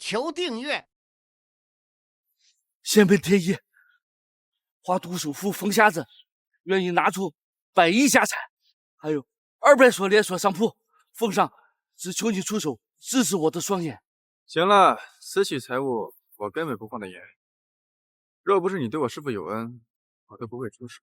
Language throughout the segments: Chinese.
求订阅。县本天一，华都首府冯瞎子愿意拿出100亿家产，还有200所连锁商铺，奉上，只求你出手支持我的双眼。行了，私企财物我根本不放在眼里。若不是你对我师父有恩，我都不会出手。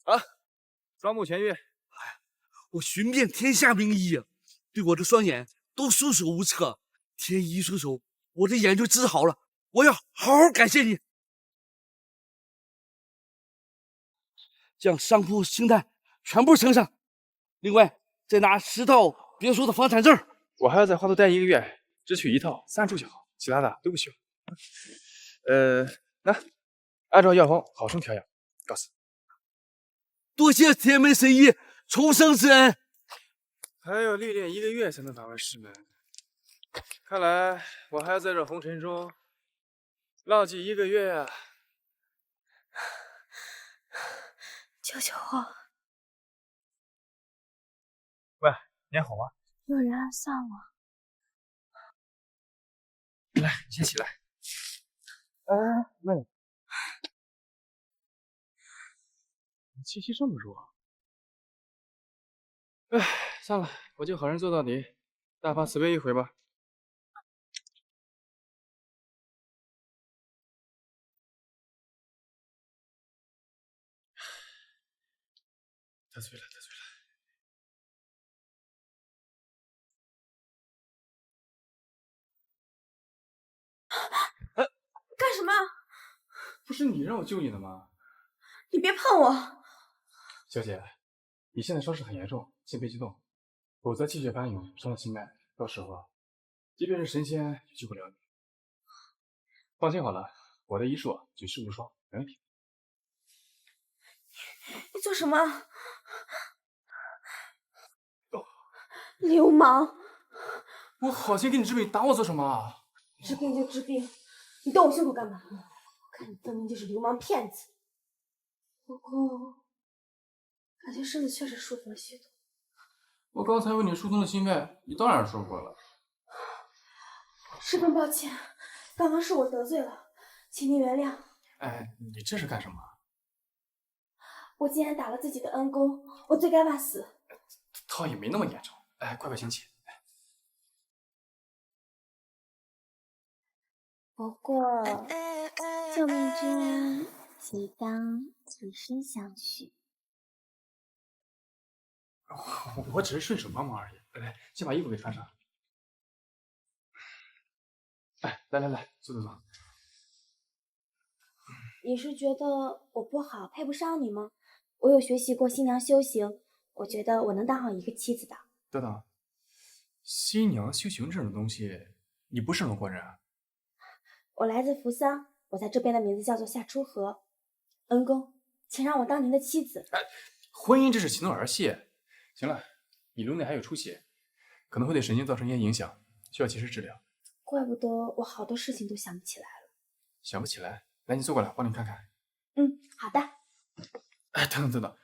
啊，双目全愈。我寻遍天下名医，对我的双眼都束手无策。天一出手，我的眼就治好了。我要好好感谢你。将商铺清单全部呈上，另外再拿10套别墅的房产证。我还要在花都待1个月，只取1套3处就好，其他的都不需要。那按照药方好生调养，告辞。多谢天门神医重生之恩。还要历练1个月才能打完师门，看来我还要在这红尘中浪迹1个月啊！救救我！喂，你还好吗？有人暗算我。来，先起来。喂，你气息这么弱。哎，算了，我就好人做到底，大发慈悲一回吧。得罪了，得罪了。干什么？不是你让我救你的吗？你别碰我！小姐，你现在伤势很严重，先别激动，否则气血反涌伤了心脉，到时候即便是神仙也救不了你。放心好了，我的医术举世无双，没问题。你做什么？流氓！我好心给你治病，打我做什么？治病就治病，你动我胸口干嘛？我看你分明就是流氓骗子。不过，感觉身子确实舒服了许多。我刚才为你疏通了心脉，你当然说过了。十分抱歉，刚刚是我得罪了，请您原谅。哎，你这是干什么？我既然打了自己的恩公，我罪该万死。倒也没那么严重。哎，快快请起。不过，救命之恩，岂当以身相许？我只是顺手帮忙而已。来，先把衣服给穿上。哎，来，坐。你是觉得我不好，配不上你吗？我有学习过新娘修行，我觉得我能当好一个妻子的。等，新娘修行这种东西，你不是龙国人啊？我来自扶桑，我在这边的名字叫做夏初河。恩公，请让我当您的妻子。哎，婚姻这是情动儿戏。行了，你颅内还有出血，可能会对神经造成一些影响，需要及时治疗。怪不得我好多事情都想不起来了。想不起来？来，你坐过来，帮你看看。好的。哎，等，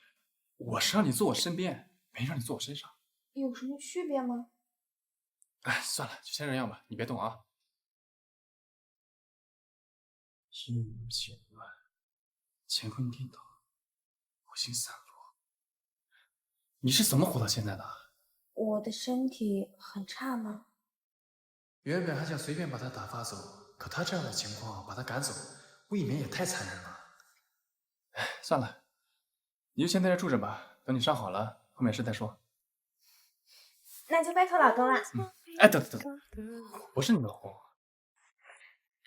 我是让你坐我身边，没让你坐我身上。有什么区别吗？哎，算了，就先这样吧，你别动啊。心无险乱，乾坤颠倒，五行散落。你是怎么活到现在的？我的身体很差吗？原本还想随便把他打发走，可他这样的情况，把他赶走，未免也太残忍了。哎，算了，你就先在这住着吧，等你伤好了，后面事再说。那就拜托老公了。哎，等，我是你老公。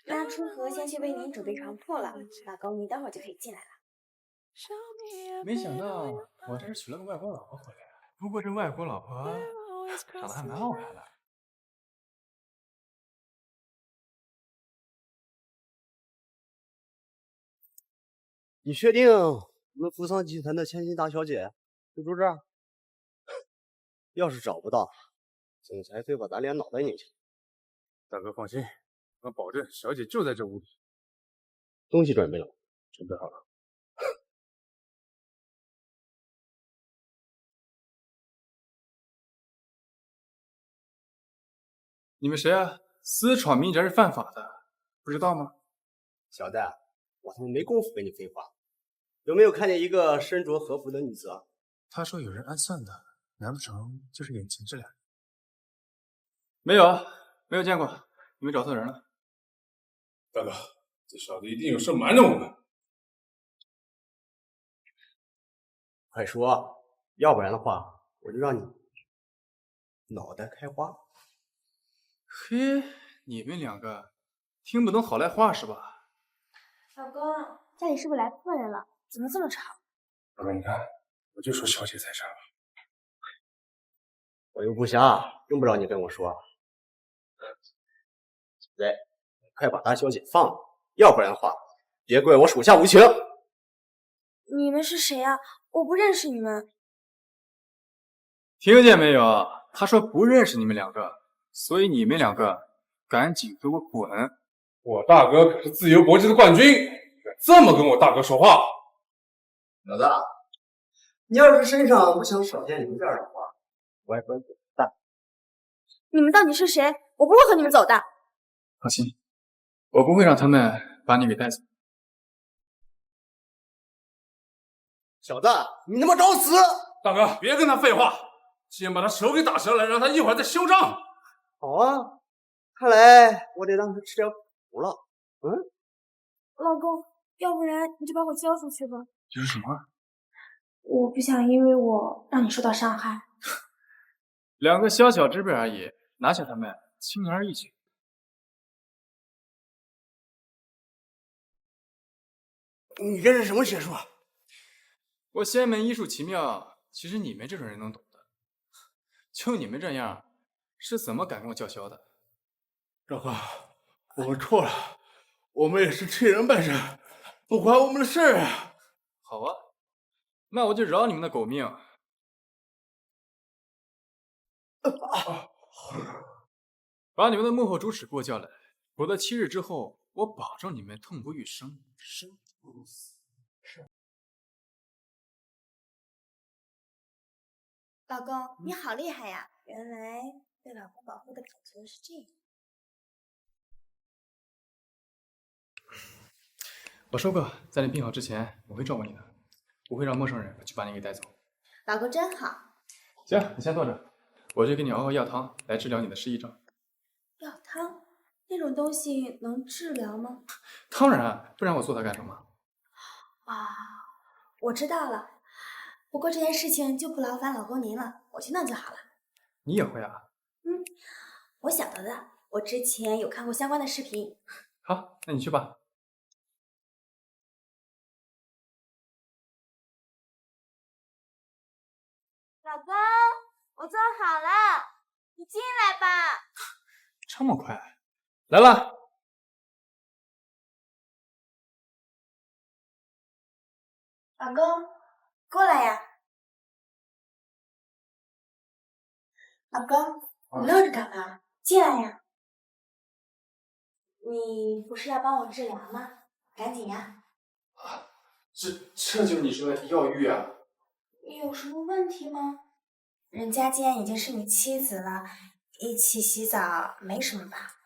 那初河先去为您准备床铺了，老公您待会儿就可以进来了。没想到我这是娶了个外国老婆回来，不过这外国老婆长得还蛮好看的。你确定我们扶桑集团的千金大小姐就住这儿？要是找不到，总裁非把咱俩脑袋拧下。大哥放心，我保证小姐就在这屋里。东西准备了吗？准备好了。你们谁啊？私闯民宅是犯法的，不知道吗？小子，我他妈没工夫跟你废话。有没有看见一个身着和服的女子啊？他说有人暗算的，难不成就是眼前这俩人？没有，没有见过，你们找错人了。大哥，这小子一定有事瞒着我们。快说，要不然的话，我就让你脑袋开花。嘿，你们两个听不懂好赖话是吧？老公，家里是不是来客人了？怎么这么吵？大哥，你看，我就说小姐在这儿。我又不瞎，用不着你跟我说。对，快把大小姐放了，要不然的话，别怪我手下无情。你们是谁呀？我不认识你们。听见没有？他说不认识你们两个，所以你们两个赶紧给我滚！我大哥可是自由搏击的冠军，敢这么跟我大哥说话？老大，你要是身上不想少见零件的话，我还管你大。你们到底是谁？我不会和你们走的。放心，我不会让他们把你给带走。小子，你他妈找死！大哥，别跟他废话，先把他手给打折了，让他一会儿再嚣张。好啊，看来我得让他吃点苦了。老公，要不然你就把我交出去吧。这是什么？我不想因为我让你受到伤害。两个小小支辈而已，拿下他们，轻而易举。你这是什么邪术？我仙门医术奇妙，其实你们这种人能懂的。就你们这样，是怎么敢跟我叫嚣的？大哥，我们错了，我们也是替人办事，不关我们的事儿啊。好啊，那我就饶你们的狗命。把你们的幕后主使给我叫来，否则7日之后，我保证你们痛不欲生，生不如死。老公，你好厉害呀！原来被老公保护的感觉是这样。我说过，在你病好之前，我会照顾你的，不会让陌生人去把你给带走。老公真好。行，你先坐着，我去给你熬个药汤来治疗你的失忆症。药汤那种东西能治疗吗？当然，不然我做它干什么？啊，我知道了。不过这件事情就不劳烦老公您了，我去弄就好了。你也会啊？我晓得的，我之前有看过相关的视频。好，那你去吧。老公，我做好了，你进来吧。这么快？来了。老公，过来呀。老公，你愣着干嘛？进来呀。你不是要帮我治疗吗？赶紧呀。这就是你说的药浴啊？有什么问题吗？人家既然已经是你妻子了，一起洗澡没什么吧？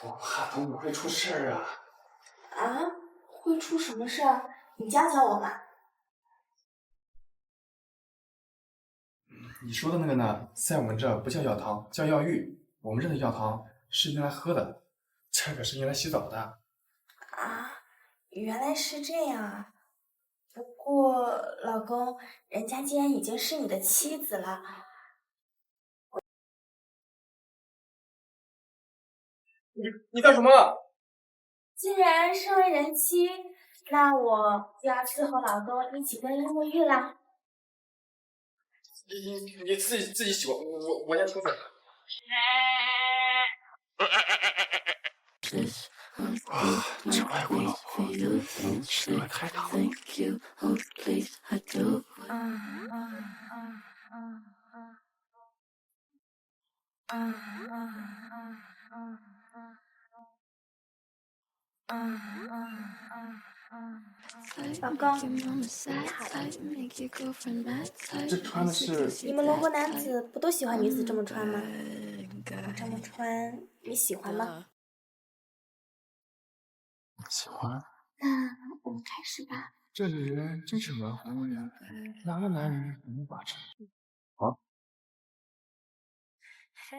我怕等会会出事儿啊。啊？会出什么事儿？你教教我嘛。你说的那个呢，在我们这不叫药汤，叫药浴。我们这的药汤是用来喝的，这可是用来洗澡的。啊，原来是这样啊。不过，老公，人家既然已经是你的妻子了，你干什么？既然身为人妻，那我就要伺候老公一起更衣沐浴啦。你自己洗吧，我先出去。这外国老婆尺度太大了。老公，这穿的是你们龙国男子不都喜欢女子这么穿吗？我这么穿你喜欢吗？喜欢。那我们开始吧。这女人真是蛮红呀，哪个男人能把持？好。好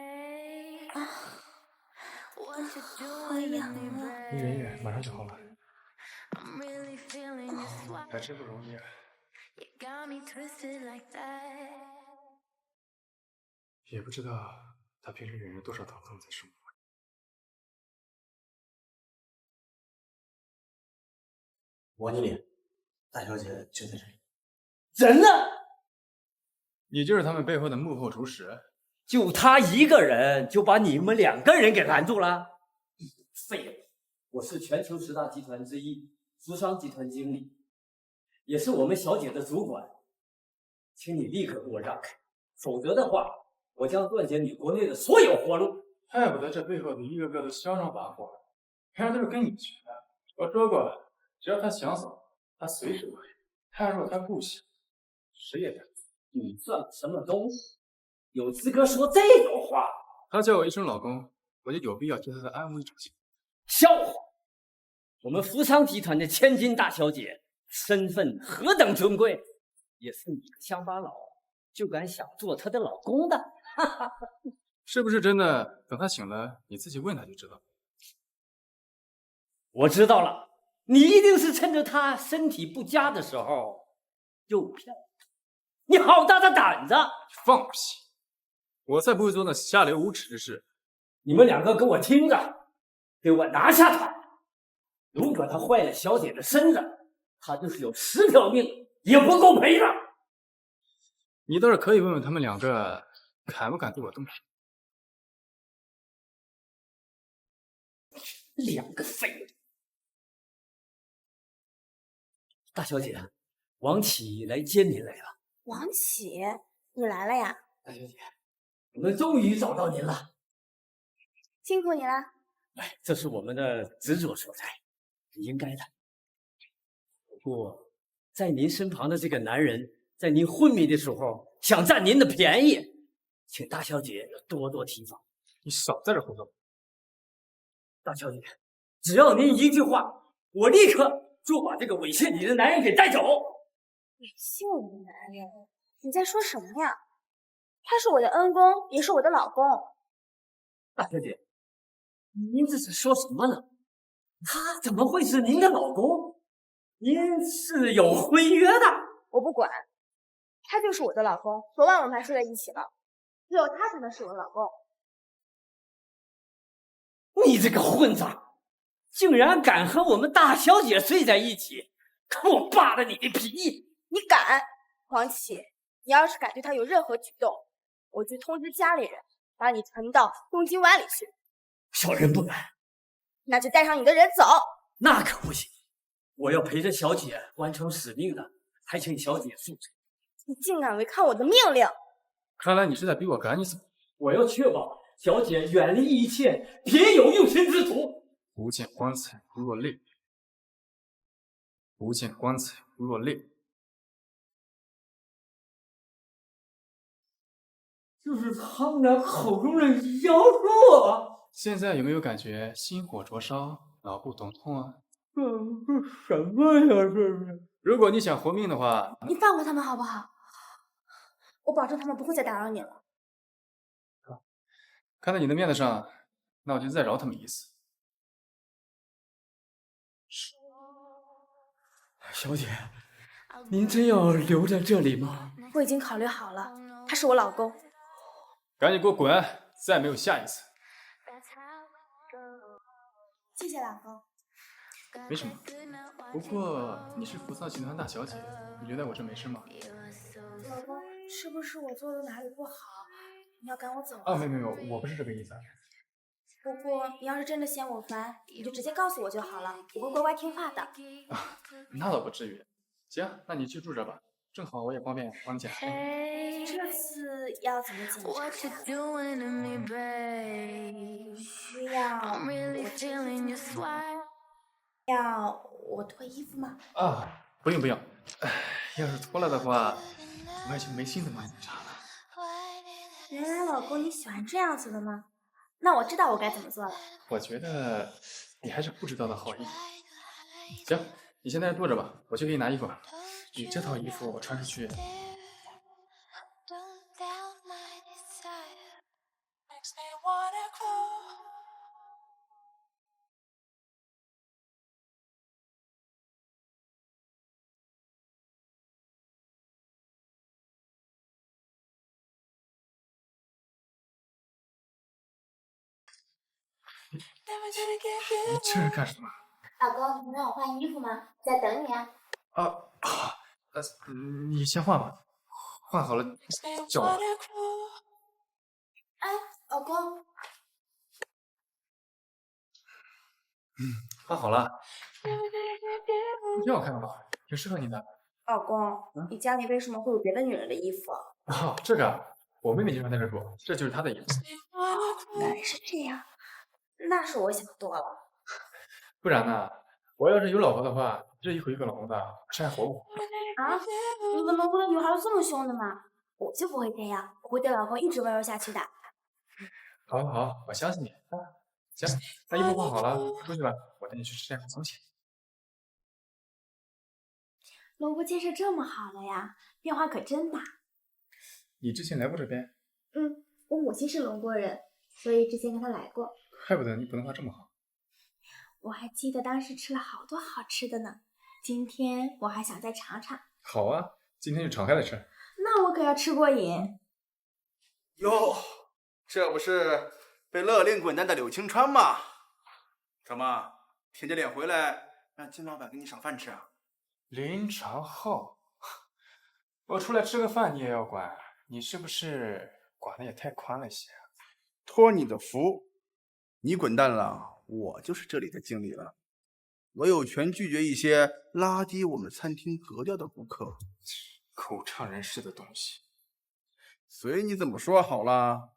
痒啊！你忍一忍，马上就好了。还真不容易啊。也不知道他平时忍了多少疼痛在生活。王经理，大小姐就在这里。人呢？你就是他们背后的幕后主使？就他一个人就把你们2个人给拦住了？废物！我是全球10大集团之一，福商集团经理，也是我们小姐的主管，请你立刻给我让开，否则的话，我将断绝你国内的所有活路。怪不得这背后的一个个都嚣张跋扈，看来都是跟你学的。我说过，只要他想走，他随时可以；他若他不想，谁也带不走。你算什么东西？有资格说这种话？他叫我一声老公，我就有必要替他的安危着想。笑话！我们福商集团的千金大小姐，身份何等尊贵，也是你个乡巴佬就敢想做她的老公的？哈哈，是不是真的？等他醒了，你自己问他就知道。我知道了，你一定是趁着他身体不佳的时候诱骗他。你好大的胆子！放屁！我才不会做那下流无耻之事。你们2个给我听着，给我拿下他！如果他坏了小姐的身子，他就是有10条命也不够赔的。你倒是可以问问他们2个，敢不敢对我动手？2个废物！大小姐，王启来接您来了。王启，你来了呀？大小姐，我们终于找到您了。辛苦你了。哎，这是我们的职责所在，应该的。不过，在您身旁的这个男人，在您昏迷的时候想占您的便宜，请大小姐要多多提防。你少在这胡说！大小姐，只要您一句话，我立刻就把这个猥亵你的男人给带走。猥亵我的男人？你在说什么呀？他是我的恩公，也是我的老公。大小姐，您这是说什么呢？他怎么会是您的老公？您是有婚约的。我不管，他就是我的老公，昨晚我们还睡在一起了，只有他才能是我的老公。你这个混账，竟然敢和我们大小姐睡在一起，看我扒了你的皮！你敢？王启，你要是敢对他有任何举动，我就通知家里人，把你沉到东京湾里去。小人不敢。那就带上你的人走。那可不行，我要陪着小姐完成使命的，还请小姐恕罪。你竟敢违抗我的命令！看来你是在逼我赶你走。我要确保小姐远离一切别有用心之徒。不见棺材不落泪，不见棺材不落泪。就是他们俩口中的妖术。现在有没有感觉心火灼烧，脑部疼痛啊？这什么呀？这是！如果你想活命的话，你放过他们好不好？我保证他们不会再打扰你了。看在你的面子上，那我就再饶他们一次。小姐，您真要留在这里吗？我已经考虑好了，他是我老公。赶紧给我滚！再没有下一次。谢谢老公。没什么，不过你是福藏集团大小姐，你留在我这没事吗？老公，是不是我做的哪里不好？你要赶我走？没有，我不是这个意思。不过你要是真的嫌我烦，你就直接告诉我就好了，我会乖乖听话的。那倒不至于。行，那你去住这吧，正好我也方便帮你检查。这次要怎么检查？需要我脱衣服吗？啊，不用不用，要是脱了的话，我也就没心思帮你检查了。原来老公你喜欢这样子的吗？那我知道我该怎么做了。我觉得你还是不知道的好一点。行，你现在坐着吧，我去给你拿衣服。你这套衣服我穿出去。你这是干什么？老公，能让我换衣服吗？在等你啊。你先换吧，换好了叫我。哎，老公。换好了，挺好看的，挺适合你的。老公，你家里为什么会有别的女人的衣服？哦，这个我妹妹经常在这住，这就是她的衣服。原来是这样，那是我想多了。不然呢？我要是有老婆的话，这一口一个老公的，这还活不活？啊？你们农村的女孩都这么凶的吗？我就不会这样，我会对老公一直温柔下去的。好，好，我相信你啊。行，那衣服换好了，出去吧，我带你去吃点好东西。龙姑建设这么好了呀，变化可真大。你之前来过这边？我母亲是龙国人，所以之前跟她来过。怪不得你普通话这么好。我还记得当时吃了好多好吃的呢，今天我还想再尝尝。好啊，今天就敞开了吃。那我可要吃过瘾。哟，这不是被勒令滚蛋的柳青川吗？怎么舔着脸回来让金老板给你赏饭吃啊？林长浩，我出来吃个饭你也要管，你是不是管的也太宽了些？托你的福，你滚蛋了，我就是这里的经理了，我有权拒绝一些拉低我们餐厅格调的顾客。口唱人世的东西，随你怎么说好了。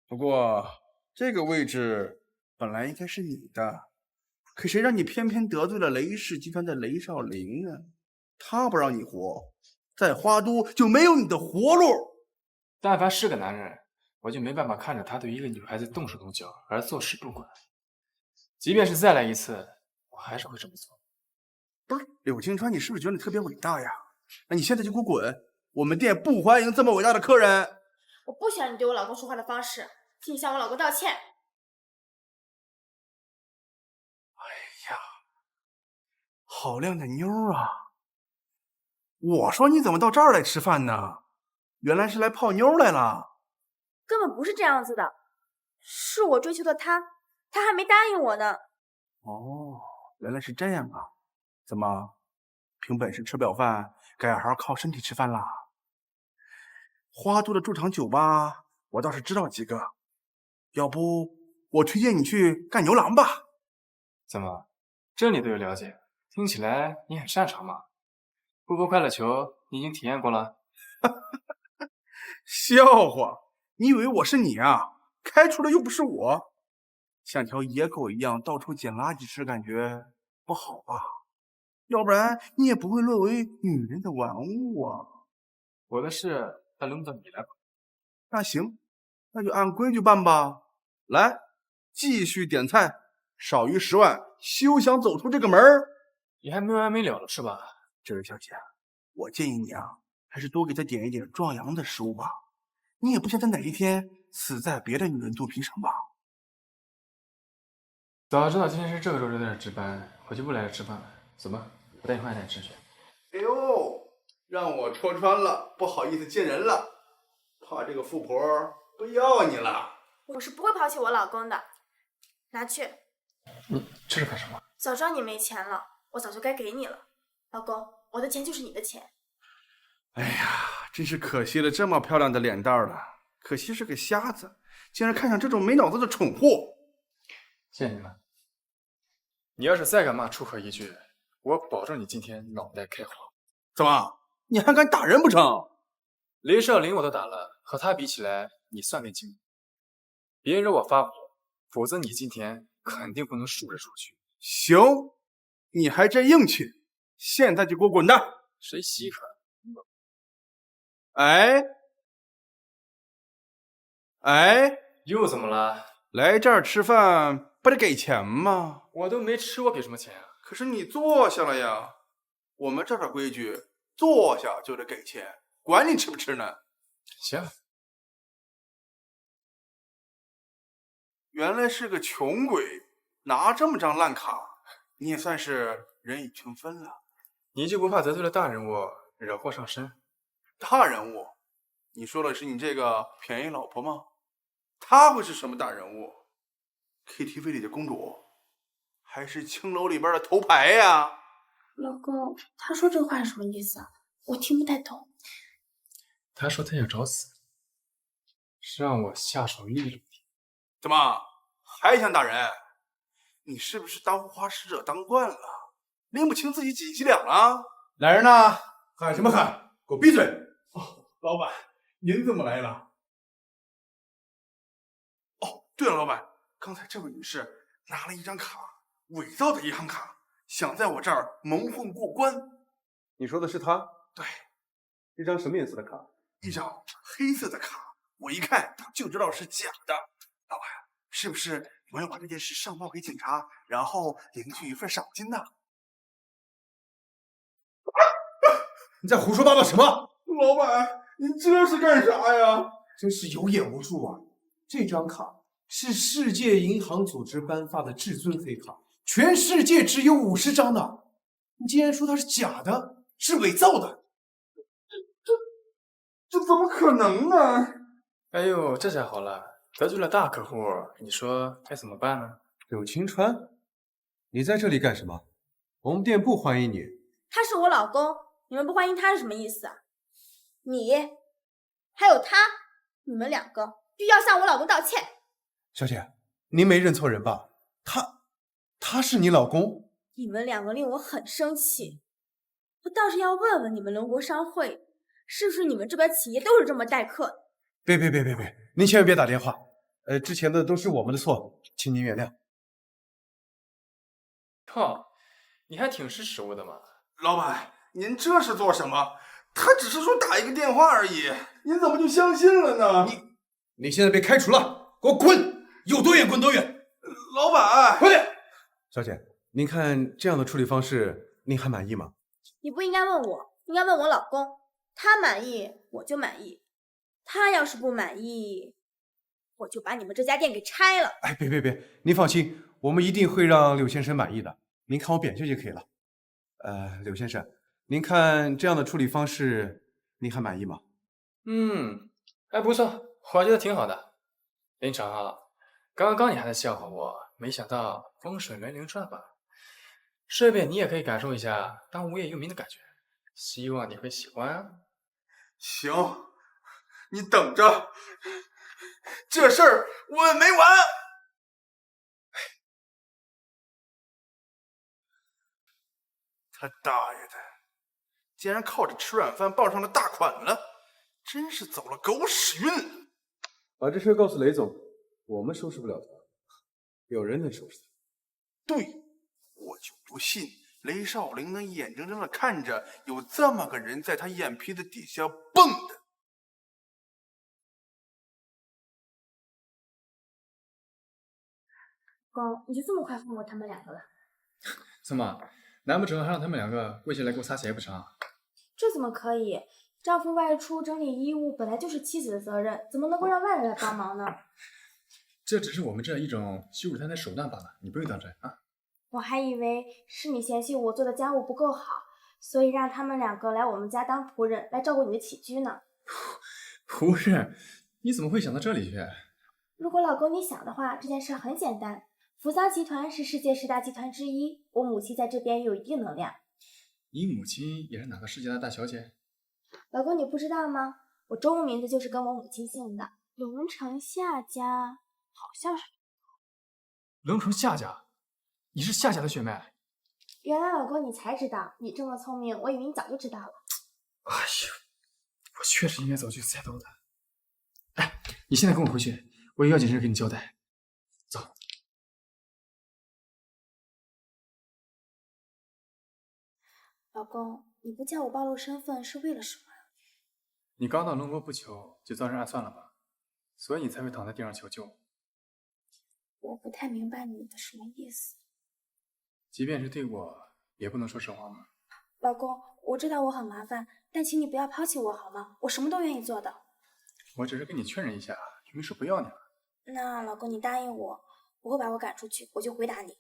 不过这个位置本来应该是你的，可谁让你偏偏得罪了雷氏集团的雷少林啊？他不让你活，在花都就没有你的活路。但凡是个男人，我就没办法看着他对一个女孩子动手动脚而坐视不管。即便是再来一次，我还是会这么做。不是柳青川，你是不是觉得你特别伟大呀？那你现在就给我滚！我们店不欢迎这么伟大的客人。我不喜欢你对我老公说话的方式，请你向我老公道歉。哎呀，好靓的妞啊！我说你怎么到这儿来吃饭呢？原来是来泡妞来了。根本不是这样子的，是我追求的他，他还没答应我呢。哦，原来是这样啊！怎么，凭本事吃不了饭，改行靠身体吃饭啦？花都的驻场酒吧，我倒是知道几个，要不我推荐你去干牛郎吧？怎么，这你都有了解？听起来你很擅长嘛。波波快乐球你已经体验过了？笑话，你以为我是你啊？开除的又不是我，像条野狗一样到处捡垃圾吃，感觉不好吧？要不然你也不会沦为女人的玩物啊。我的事还轮不到你来吧？那行，那就按规矩办吧。来，继续点菜，少于10万，休想走出这个门儿。你还没完没了了是吧？这位小姐，我建议你啊，还是多给她点一点壮阳的食物吧。你也不想在哪一天死在别的女人肚皮上吧？早知道今天是这个周在这值班，我就不来这吃饭了。走吧，我带你换一台吃去。哎呦，让我戳穿了，不好意思见人了，怕这个富婆不要你了。我是不会抛弃我老公的，拿去。你这是干什么？早知道你没钱了，我早就该给你了。老公，我的钱就是你的钱。哎呀，真是可惜了这么漂亮的脸蛋了，可惜是个瞎子，竟然看上这种没脑子的蠢货。谢谢你们。你要是再敢骂出河一句，我保证你今天脑袋开花。怎么，你还敢打人不成？雷少林我都打了，和他比起来，你算根筋。别惹我发火，否则你今天肯定不能竖着出去。行，你还真硬气，现在就给我滚蛋！谁稀罕？哎，又怎么了？来这儿吃饭不得给钱吗？我都没吃，我给什么钱啊？可是你坐下了呀。我们这儿的规矩，坐下就得给钱，管你吃不吃呢。行。原来是个穷鬼，拿这么张烂卡，你也算是人以群分了。你就不怕得罪了大人物，惹祸上身？大人物？你说的是你这个便宜老婆吗？她会是什么大人物 ？KTV 里的公主，还是青楼里边的头牌呀？老公，他说这话是什么意思啊？我听不太懂。他说他想找死，是让我下手利落。怎么还想打人？你是不是当花使者当惯了，拎不清自己几斤两了？来人呐，喊什么喊？给我闭嘴！哦，老板，您怎么来了？哦，对了，老板，刚才这位女士拿了一张卡，伪造的银行卡，想在我这儿蒙混过关。你说的是他？对，一张什么颜色的卡？一张黑色的卡，我一看就知道是假的。老板，是不是我要把这件事上报给警察，然后领取一份赏金呢？你在胡说八道什么？老板，您这是干啥呀？真是有眼无珠啊！这张卡是世界银行组织颁发的至尊黑卡，全世界只有50张呢。你竟然说它是假的，是伪造的？这怎么可能呢？哎呦，这下好了，得罪了大客户，你说该怎么办呢？柳青川，你在这里干什么？我们店不欢迎你。他是我老公，你们不欢迎他是什么意思啊？你还有他，你们两个必须要向我老公道歉。小姐，您没认错人吧？他是你老公？你们两个令我很生气，我倒是要问问你们龙国商会，是不是你们这边企业都是这么待客的？别，您千万别打电话。之前的都是我们的错，请您原谅。靠，你还挺识时务的嘛。老板，您这是做什么？他只是说打一个电话而已，您怎么就相信了呢？你现在被开除了，给我滚！有多远滚多远！老板，快点！小姐，您看这样的处理方式，您还满意吗？你不应该问我，应该问我老公，他满意我就满意，他要是不满意，我就把你们这家店给拆了。哎，别，您放心，我们一定会让柳先生满意的。您看我扁鹊就可以了。柳先生，您看这样的处理方式，您还满意吗？还不错，我觉得挺好的。林成啊，刚刚你还在笑话我，没想到风水轮流转吧？顺便你也可以感受一下当无业游民的感觉，希望你会喜欢啊。行，你等着，这事儿我没完。他大爷的，竟然靠着吃软饭傍上了大款了，真是走了狗屎运！把这事告诉雷总，我们收拾不了他，有人能收拾他。对，我就不信雷少林能眼睁睁的看着有这么个人在他眼皮子底下蹦的。公，你就这么快放过他们两个了？怎么？难不成还让他们两个跪下来给我擦鞋不成？这怎么可以？丈夫外出整理衣物本来就是妻子的责任，怎么能够让外人来帮忙呢？这只是我们这一种羞辱他的手段罢了，你不用当真啊。我还以为是你嫌弃我做的家务不够好，所以让他们两个来我们家当仆人，来照顾你的起居呢。仆人？你怎么会想到这里去？如果老公你想的话，这件事很简单。扶桑集团是世界10大集团之一，我母亲在这边有一定能量。你母亲也是哪个世界的大小姐？老公，你不知道吗？我中文名字就是跟我母亲姓的，龙城夏家好像是。冷宠夏家，你是夏家的血脉。原来老公你才知道，你这么聪明，我以为你早就知道了。哎呀，我确实应该早就猜到的。哎，你现在跟我回去，我有要紧事跟你交代。走。老公，你不叫我暴露身份是为了什么？你刚到龙国不久就遭人暗算了吧？所以你才会躺在地上求救。我不太明白你的什么意思。即便是对我，也不能说实话吗？老公，我知道我很麻烦，但请你不要抛弃我好吗？我什么都愿意做的。我只是跟你确认一下，又没说不要你了。那老公，你答应我，不会把我赶出去，我就回答你。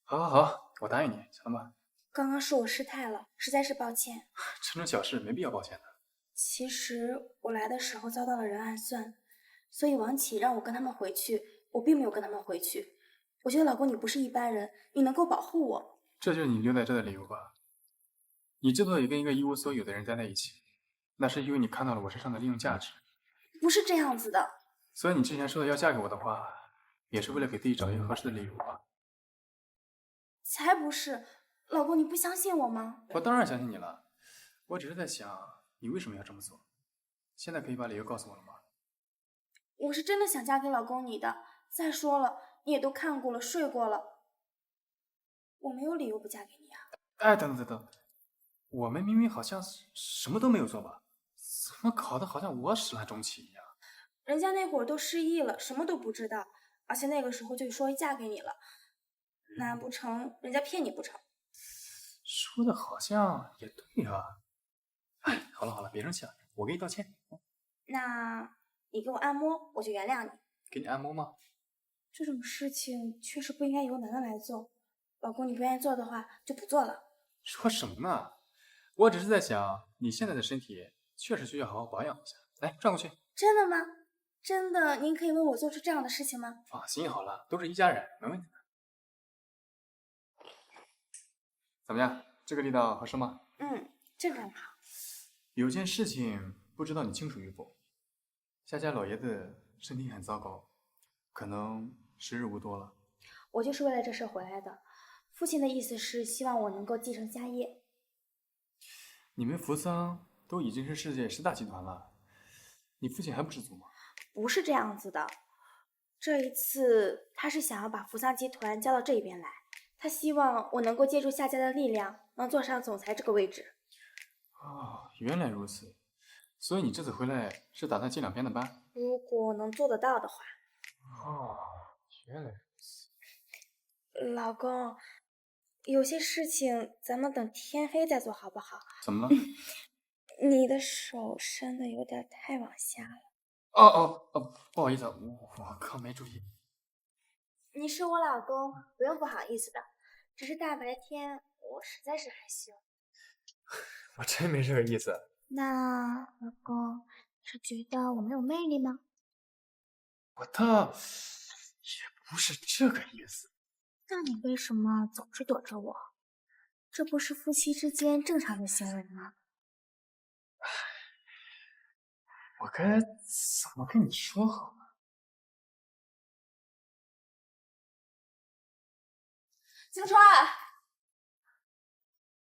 好，好，好，我答应你，行了吗？刚刚是我失态了，实在是抱歉。这种小事没必要抱歉的。其实我来的时候遭到了人暗算，所以王启让我跟他们回去，我并没有跟他们回去。我觉得老公你不是一般人，你能够保护我。这就是你留在这的理由吧？你之所以跟一个一无所有的人待在一起，那是因为你看到了我身上的利用价值。不是这样子的。所以你之前说的要嫁给我的话，也是为了给自己找一个合适的理由吧？才不是，老公你不相信我吗？我当然相信你了，我只是在想，你为什么要这么做？现在可以把理由告诉我了吗？我是真的想嫁给老公你的。再说了，你也都看过了，睡过了，我没有理由不嫁给你啊。哎，等等等等，我们明明好像什么都没有做吧？怎么搞得好像我始乱终弃一样？人家那会儿都失忆了，什么都不知道，而且那个时候就说嫁给你了，难不成人家骗你不成？说的好像也对啊。哎，好了好了，别生气了，我给你道歉。那你给我按摩，我就原谅你。给你按摩吗？这种事情确实不应该由男人来做，老公你不愿意做的话就不做了。说什么呢？我只是在想，你现在的身体确实需要好好保养一下。来，转过去。真的吗？真的，您可以为我做出这样的事情吗？放心好了，都是一家人，没问题的。怎么样，这个力道合适吗？这刚好。有件事情不知道你清楚与否？夏家老爷子身体很糟糕，可能时日无多了。我就是为了这事回来的。父亲的意思是希望我能够继承家业。你们扶桑都已经是世界10大集团了，你父亲还不知足吗？不是这样子的，这一次他是想要把扶桑集团交到这边来，他希望我能够借助夏家的力量，能坐上总裁这个位置。哦，原来如此。所以你这次回来是打算接2边的班？如果能做得到的话。哦，原来如此。老公，有些事情咱们等天黑再做好不好？怎么了？你的手伸的有点太往下了。不好意思，我刚没注意。你是我老公，不用不好意思的，只是大白天我实在是害羞。我真没这个意思。那老公是觉得我没有魅力吗？我倒也不是这个意思。那你为什么总是躲着我？这不是夫妻之间正常的行为吗？我该怎么跟你说好呢？青川，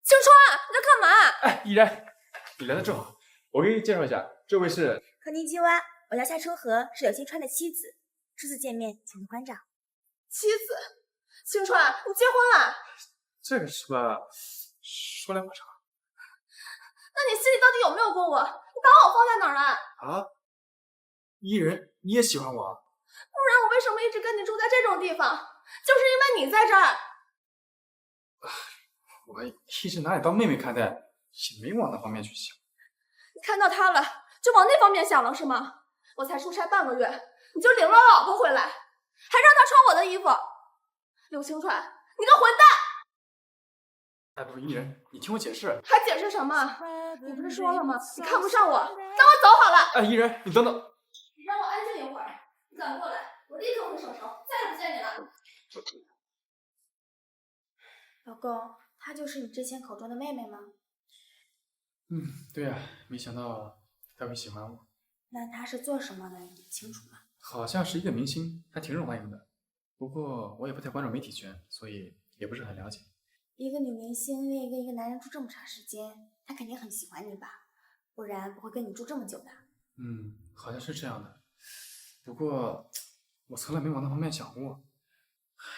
青川，你在干嘛？哎，依然，你来的正好，我给你介绍一下，这位是柯尼基湾，我叫夏春和，是柳青川的妻子。初次见面，请您关照。妻子，青川，你结婚了？这个是吧？说来话长。那你心里到底有没有过我？你把我放在哪儿了？啊，伊人，你也喜欢我？不然我为什么一直跟你住在这种地方？就是因为你在这儿。我一直拿你当妹妹看待，也没往那方面去想。你看到他了，就往那方面想了是吗？我才出差半个月，你就领了我老婆回来，还让她穿我的衣服。柳青川，你个混蛋！哎，不是伊人，你听我解释。还解释什么？你不是说了吗？你看不上我，让我走好了。哎，伊人，你等等。你让我安静一会儿。你敢过来，我立刻回省城，再也不见你了。老公，她就是你之前口中的妹妹吗？对呀，没想到她会喜欢我。那她是做什么的？你清楚吗？好像是一个明星，还挺受欢迎的。不过我也不太关注媒体圈，所以也不是很了解。一个女明星愿意跟一个男人住这么长时间，他肯定很喜欢你吧？不然不会跟你住这么久的。好像是这样的。不过我从来没往那方面想过。哎呀，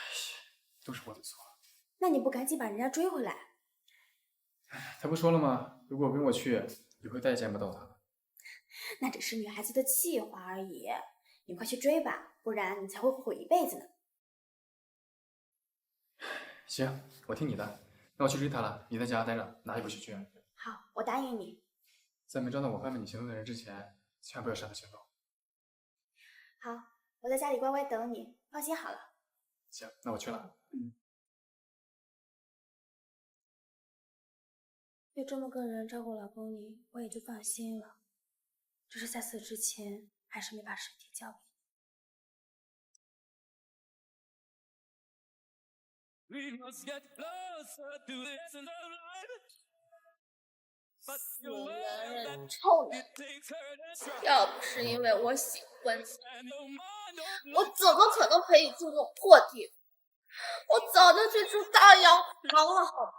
都是我的错。那你不赶紧把人家追回来？他不说了吗？如果跟我去，以后再也见不到他了。那只是女孩子的气话而已。你快去追吧，不然你才会后悔一辈子呢。行，我听你的。那我去追他了，你在家待着，哪也不许去。好，我答应你。在没找到我外面你行动的人之前，千万不要擅自行动。好，我在家里乖乖等你，放心好了。行，那我去了。有这么个人照顾老公你，我也就放心了。只是在死之前，还是没把身体交给你。死男人，臭男人！要不是因为我喜欢你，我怎么可能陪你住这种破地方？我早就去住大洋房了，好吗？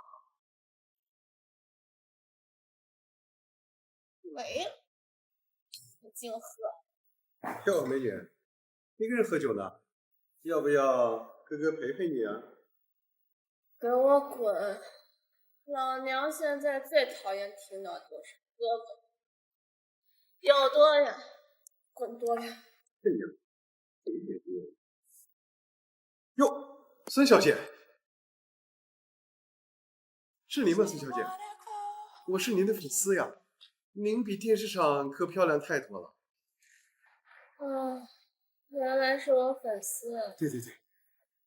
没了，我净喝。哟，美女，一个人喝酒呢？要不要哥哥陪陪你啊？给我滚！老娘现在最讨厌听到就是哥哥，有多远滚多远。哟，孙小姐，是您吗？孙小姐，我是您的粉丝呀。您比电视上可漂亮太多了。原来是我粉丝。对对对，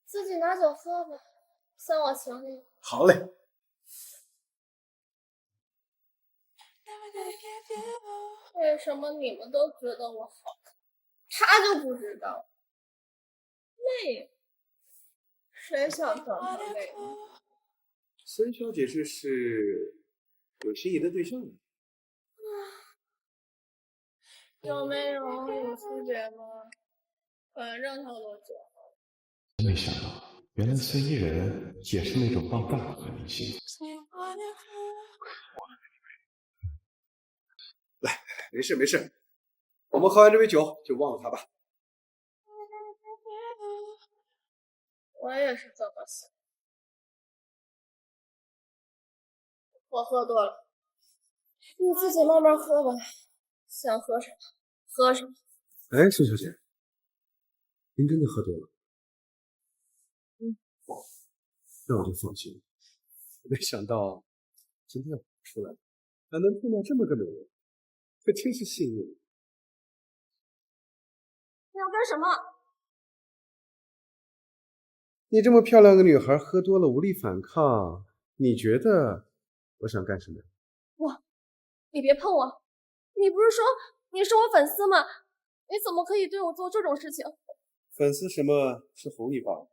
自己拿酒喝吧，算我请你。好嘞。为什么你们都觉得我好看，他就不知道？累，谁想当他累？孙小姐这是有心仪的对象了？有没有区别吗？反正他都结婚。没想到，原来孙伊人也是那种傍大款的明星。来，没事没事，我们喝完这杯酒就忘了他吧。我也是这么想。我喝多了，你自己慢慢喝吧，想喝什么喝什么。哎，孙小姐，您真的喝多了？那我就放心了。没想到今天我出来还能碰到这么个美人，可真是幸运。你要干什么？你这么漂亮的女孩喝多了无力反抗，你觉得我想干什么？你别碰我！你不是说你是我粉丝吗？你怎么可以对我做这种事情？粉丝什么是哄你罢了。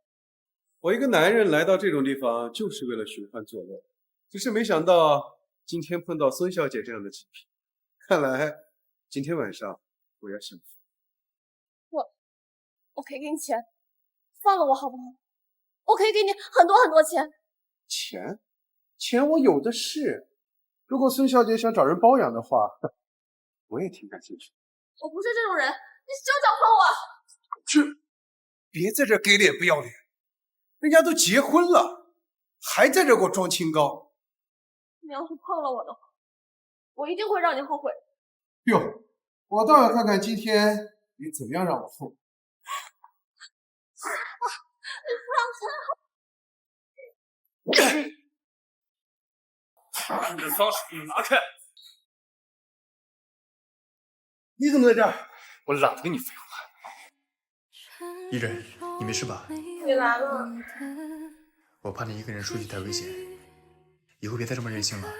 我一个男人来到这种地方就是为了寻欢作乐，只是没想到今天碰到孙小姐这样的极品，看来今天晚上我要幸福。我可以给你钱，放了我好不好？我可以给你很多很多钱。钱我有的是，如果孙小姐想找人包养的话，我也挺感兴趣。我不是这种人，你休想碰我！别在这给脸不要脸，人家都结婚了，还在这给我装清高。你要是碰了我的话，我一定会让你后悔。哟，我倒要看看今天你怎么样让我后悔。你的脏手拿开！你怎么在这儿？我懒得跟你废话。伊人，你没事吧？你来了。我怕你一个人出去太危险，以后别再这么任性了啊！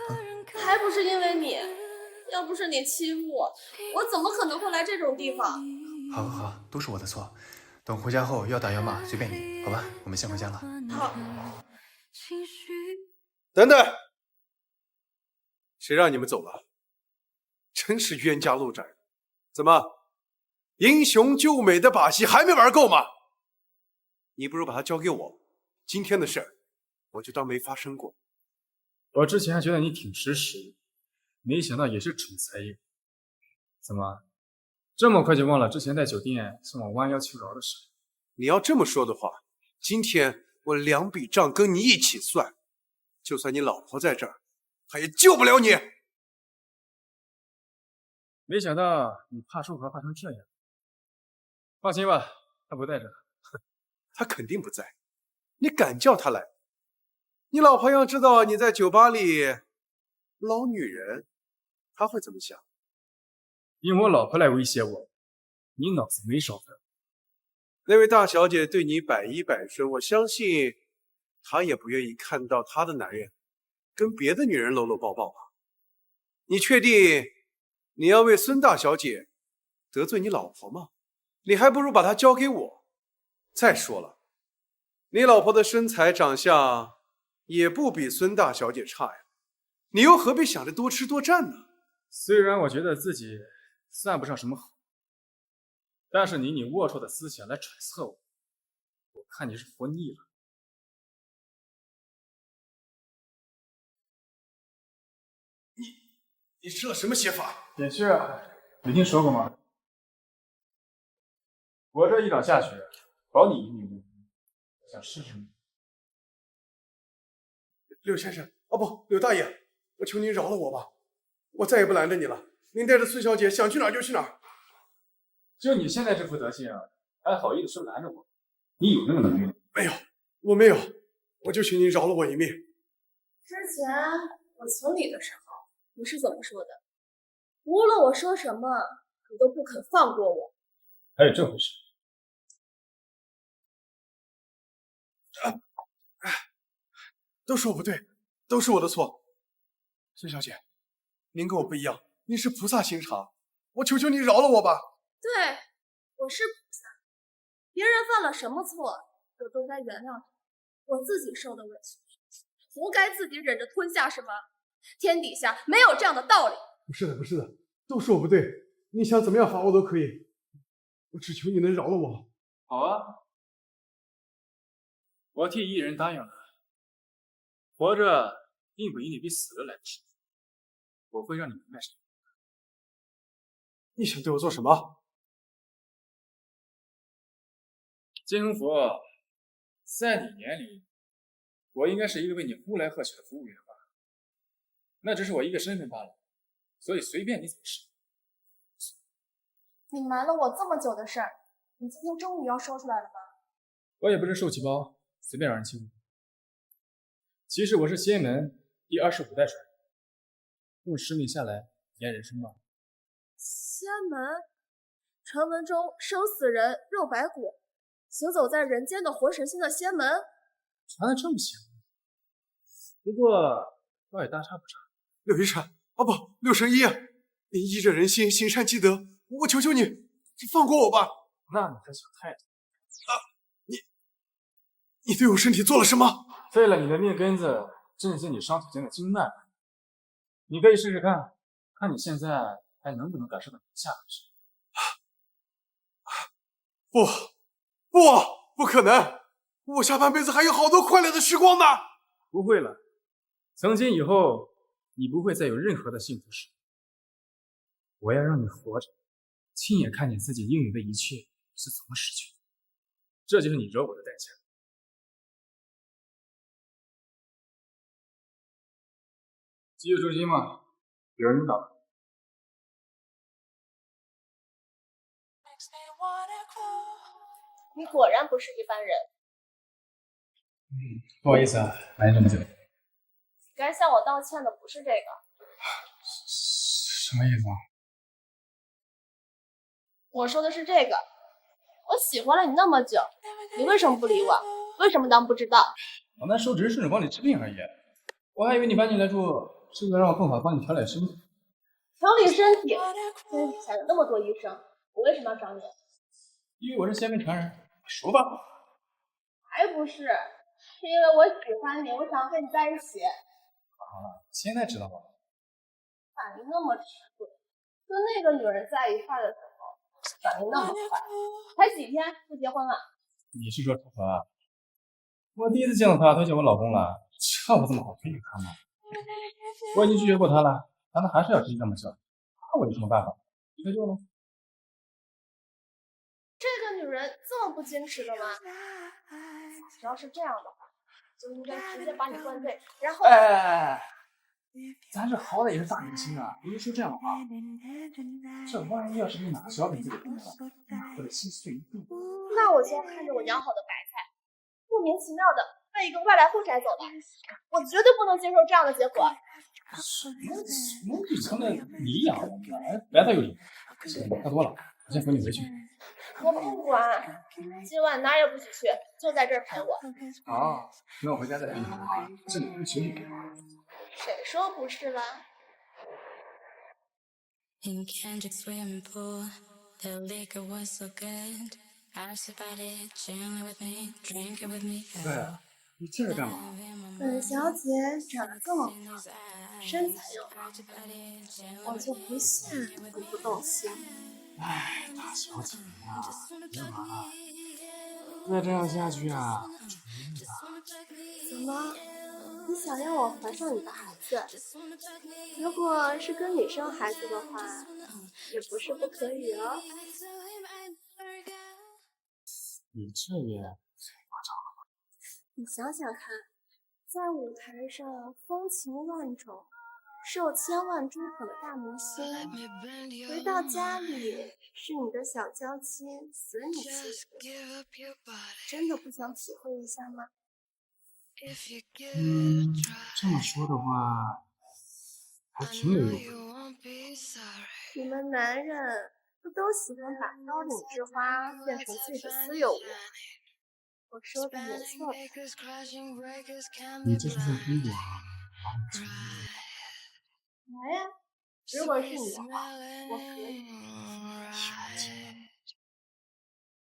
还不是因为你，要不是你欺负我，我怎么可能会来这种地方？好，都是我的错。等回家后要打要骂随便你，好吧？我们先回家了。好。等等，谁让你们走了？真是冤家路窄。怎么，英雄救美的把戏还没玩够吗？你不如把他交给我，今天的事儿我就当没发生过。我之前还觉得你挺识时，没想到也是蠢材一个。怎么，这么快就忘了之前在酒店向我弯腰求饶的事？你要这么说的话，今天我2笔账跟你一起算，就算你老婆在这儿，她也救不了你。没想到你怕叔和怕成这样。放心吧，他不在这儿。他肯定不在，你敢叫他来？你老婆要知道你在酒吧里捞女人，她会怎么想？用我老婆来威胁我，你脑子没少分。那位大小姐对你百依百顺，我相信她也不愿意看到她的男人跟别的女人搂搂抱抱吧？你确定你要为孙大小姐得罪你老婆吗？你还不如把她交给我。再说了，你老婆的身材长相也不比孙大小姐差呀，你又何必想着多吃多占呢？虽然我觉得自己算不上什么好，但是以你龌龊的思想来揣测我，我看你是活腻了。你施了什么邪法？也是啊，没听说过吗？我这一掌下去，保你一命呜呼。想试试吗？柳先生，哦不，柳大爷，我求您饶了我吧，我再也不拦着你了。您带着孙小姐想去哪儿就去哪儿。就你现在这副德行，还好意思说拦着我？你有那个能力吗？没有，我没有，我就请您饶了我一命。之前我存你的时候，你是怎么说的？无论我说什么，你都不肯放过我。还有这回事？都是我不对，都是我的错。孙小姐，您跟我不一样，您是菩萨心肠，我求求你饶了我吧。对，我是菩萨，别人犯了什么错，我都该原谅他。我自己受的委屈，活该自己忍着吞下是吗？天底下没有这样的道理。不是的，不是的，都是我不对，你想怎么样罚我都可以，我只求你能饶了我。好啊，我替艺人答应了。活着并不一定比死了来的实在，我会让你明白什么。你想对我做什么？金恒佛，在你眼里，我应该是一个为你呼来喝去的服务员吧？那只是我一个身份罢了，所以随便你怎么试。你瞒了我这么久的事儿，你今天终于要说出来了吗？我也不是受气包，随便让人欺负。其实我是仙门第25代传人，用使命下来验人生吧。仙门，传闻中生死人肉白骨，行走在人间的活神仙的仙门，传的这么响，不过倒也大差不差。柳一禅，哦不，柳神医，您医着人心，行善积德，我求求你，放过我吧。那你可想太多。你对我身体做了什么？废了你的命根子，震惊你伤腿间的经脉。你可以试试看，看你现在还能不能感受到下回事。不可能！我下半辈子还有好多快乐的时光呢。不会了，从今以后，你不会再有任何的幸福事。我要让你活着，亲眼看见自己拥有的一切是怎么失去的，这就是你惹我的代价。记住初心嘛，有人导。你果然不是一般人。不好意思啊，瞒这么久。该向我道歉的不是这个。什么意思啊？我说的是这个。我喜欢了你那么久，你为什么不理我？为什么当不知道？我那时候只是顺手帮你治病而已，我还以为你搬进来住是为了让我更好帮你调理身体。调理身体，天底下有那么多医生，我为什么要找你？因为我是仙门传人。说吧。还不是，是因为我喜欢你，我想要跟你在一起。好了，现在知道了。反应那么迟钝，跟那个女人在一块的时候，反应那么快，才几天就结婚了？你是说楚河？我第一次见到他，都叫我老公了，这我怎么好推给他呢？我已经拒绝过他了，但他还是要执意这么做，那我有什么办法？那就了。这个女人这么不矜持的吗？要是这样的话，就应该直接把你灌醉，然后……哎，咱这好歹也是大明星啊，不是说这样的话。这万一要是被哪个小饼子给碰到，那我的心碎一地。那我就要看着我养好的白菜，莫名其妙的被一个外来户摘走了，我绝对不能接受这样的结果。什么底层的你养的？白菜有理，喝多了，我先扶你回去。我不管，今晚哪儿也不许去，就在这儿陪我。好，那我回家再陪你好吗？这里不许你。谁说不是了In Kendrick's swimming pool, the liquor was so good. I was about it, chilling with me, drinking with me. 对，你这是干嘛？本小姐长得这么好，身材又好，我就不信你不动心。哎，大小姐呀，干嘛？再这样下去啊，怎么？你想让我怀上你的孩子？如果是跟你生孩子的话，也不是不可以哦。你这也太夸张了吧？你想想看，在舞台上风情万种、受千万追捧的大明星，回到家里是你的小娇妻，随你欺负，真的不想体会一下吗？这么说的话，还挺有诱惑。你们男人不都喜欢把高岭之花变成自己的私有物？我说的没错吧？你这是在逼我？来呀，如果是你的话，我可以。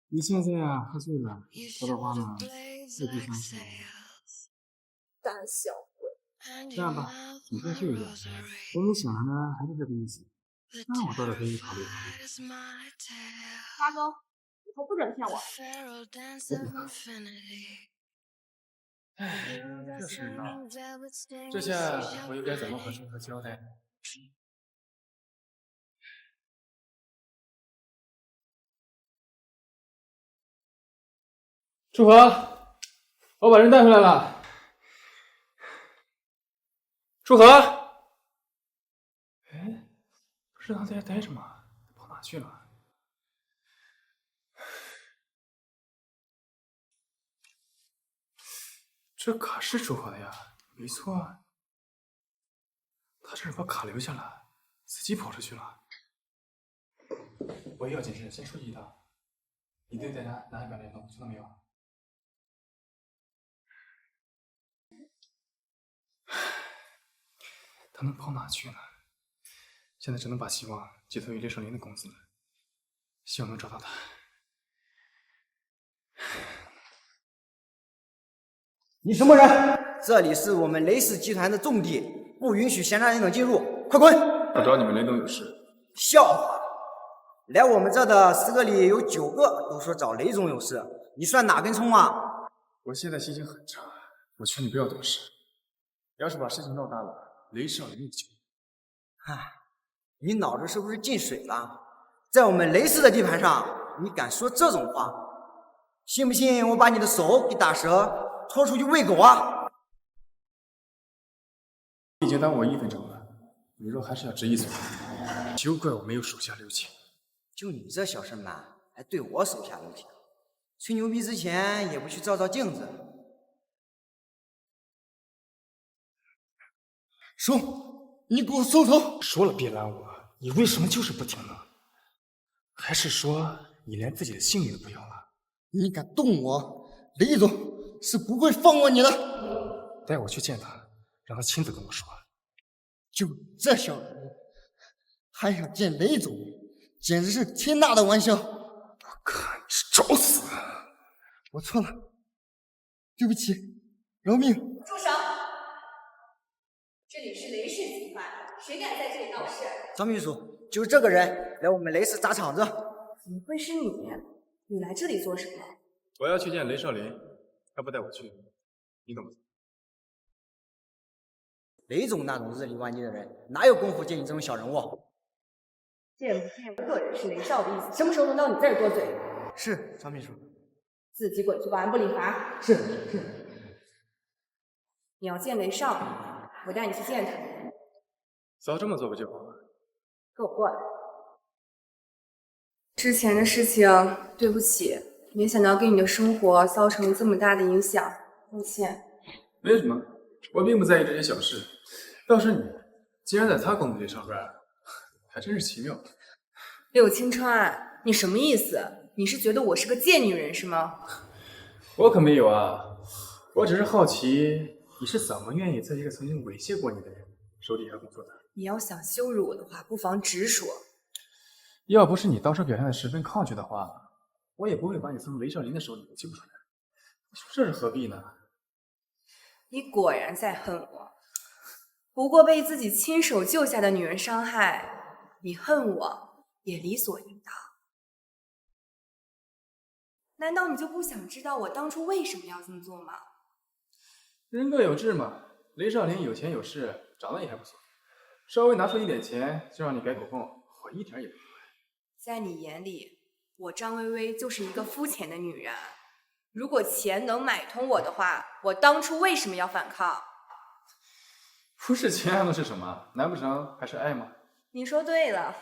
你现在呀，喝醉了，说的话呢，未必相信。胆小鬼！这样吧，你再睡一觉，我们想的呢还是这个意思。那我倒是可以考虑考虑。八哥，以后不准骗我。哎，这事闹，这下我又该怎么和舒和交代呢？舒和，我把人带回来了。舒和，哎，不是让他在这待着吗？跑哪去了？这卡是舒和的呀，没错啊。他这是把卡留下了，自己跑出去了。我也要紧事，先说一道。你对大家拿100联动，听到没有？他能跑哪去呢？现在只能把希望寄托于雷胜林的公司了，希望能找到他。你什么人？这里是我们雷氏集团的重地，不允许闲杂人等进入，快滚！我找你们雷总有事。笑话！来我们这的10个里有9个都说找雷总有事，你算哪根葱啊？我现在心情很差，我劝你不要多事。要是把事情闹大了，雷少林就……唉，你脑子是不是进水了？在我们雷氏的地盘上，你敢说这种话？信不信我把你的手给打折，拖出去喂狗啊？已经耽误我1分钟了，你若还是要执意走，就怪我没有手下留情。就你这小身板，还对我手下留情？吹牛逼之前也不去照照镜子。说，你给我松手！说了别拦我，你为什么就是不听呢？还是说你连自己的性命都不要了？你敢动我，雷总是不会放过你的。带我去见他，让他亲自跟我说。就这小人，还想见雷总，简直是天大的玩笑！我看你是找死！我错了，对不起，饶命！住手！这里是雷氏集团，谁敢在这里闹事？张秘书，就这个人来我们雷氏砸场子。怎么会是你？你来这里做什么？我要去见雷少林，他不带我去，你怎么做？雷总那种日理万机的人，哪有功夫见你这种小人物？见不见客人是雷少的意思，什么时候轮到你在这多嘴？是张秘书。自己滚去，保安部领罚。是。你要见雷少，我带你去见他。早这么做不就好了？跟我过来。之前的事情，对不起，没想到给你的生活造成了这么大的影响，抱歉。没什么，我并不在意这些小事。倒是你，竟然在他工作地上班，还真是奇妙。柳青川，你什么意思？你是觉得我是个贱女人是吗？我可没有啊，我只是好奇你是怎么愿意在一个曾经猥亵过你的人手底下工作的。你要想羞辱我的话，不妨直说。要不是你当时表现的十分抗拒的话，我也不会把你从雷少林的手里救出来。你说这是何必呢？你果然在恨我。不过被自己亲手救下的女人伤害，你恨我也理所应当。难道你就不想知道我当初为什么要这么做吗？人各有志嘛。雷少林有钱有势，长得也还不错，稍微拿出一点钱就让你改口供，我一点也不意外。在你眼里，我张薇薇就是一个肤浅的女人。如果钱能买通我的话，我当初为什么要反抗？不是钱还能是什么？难不成还是爱吗？你说对了，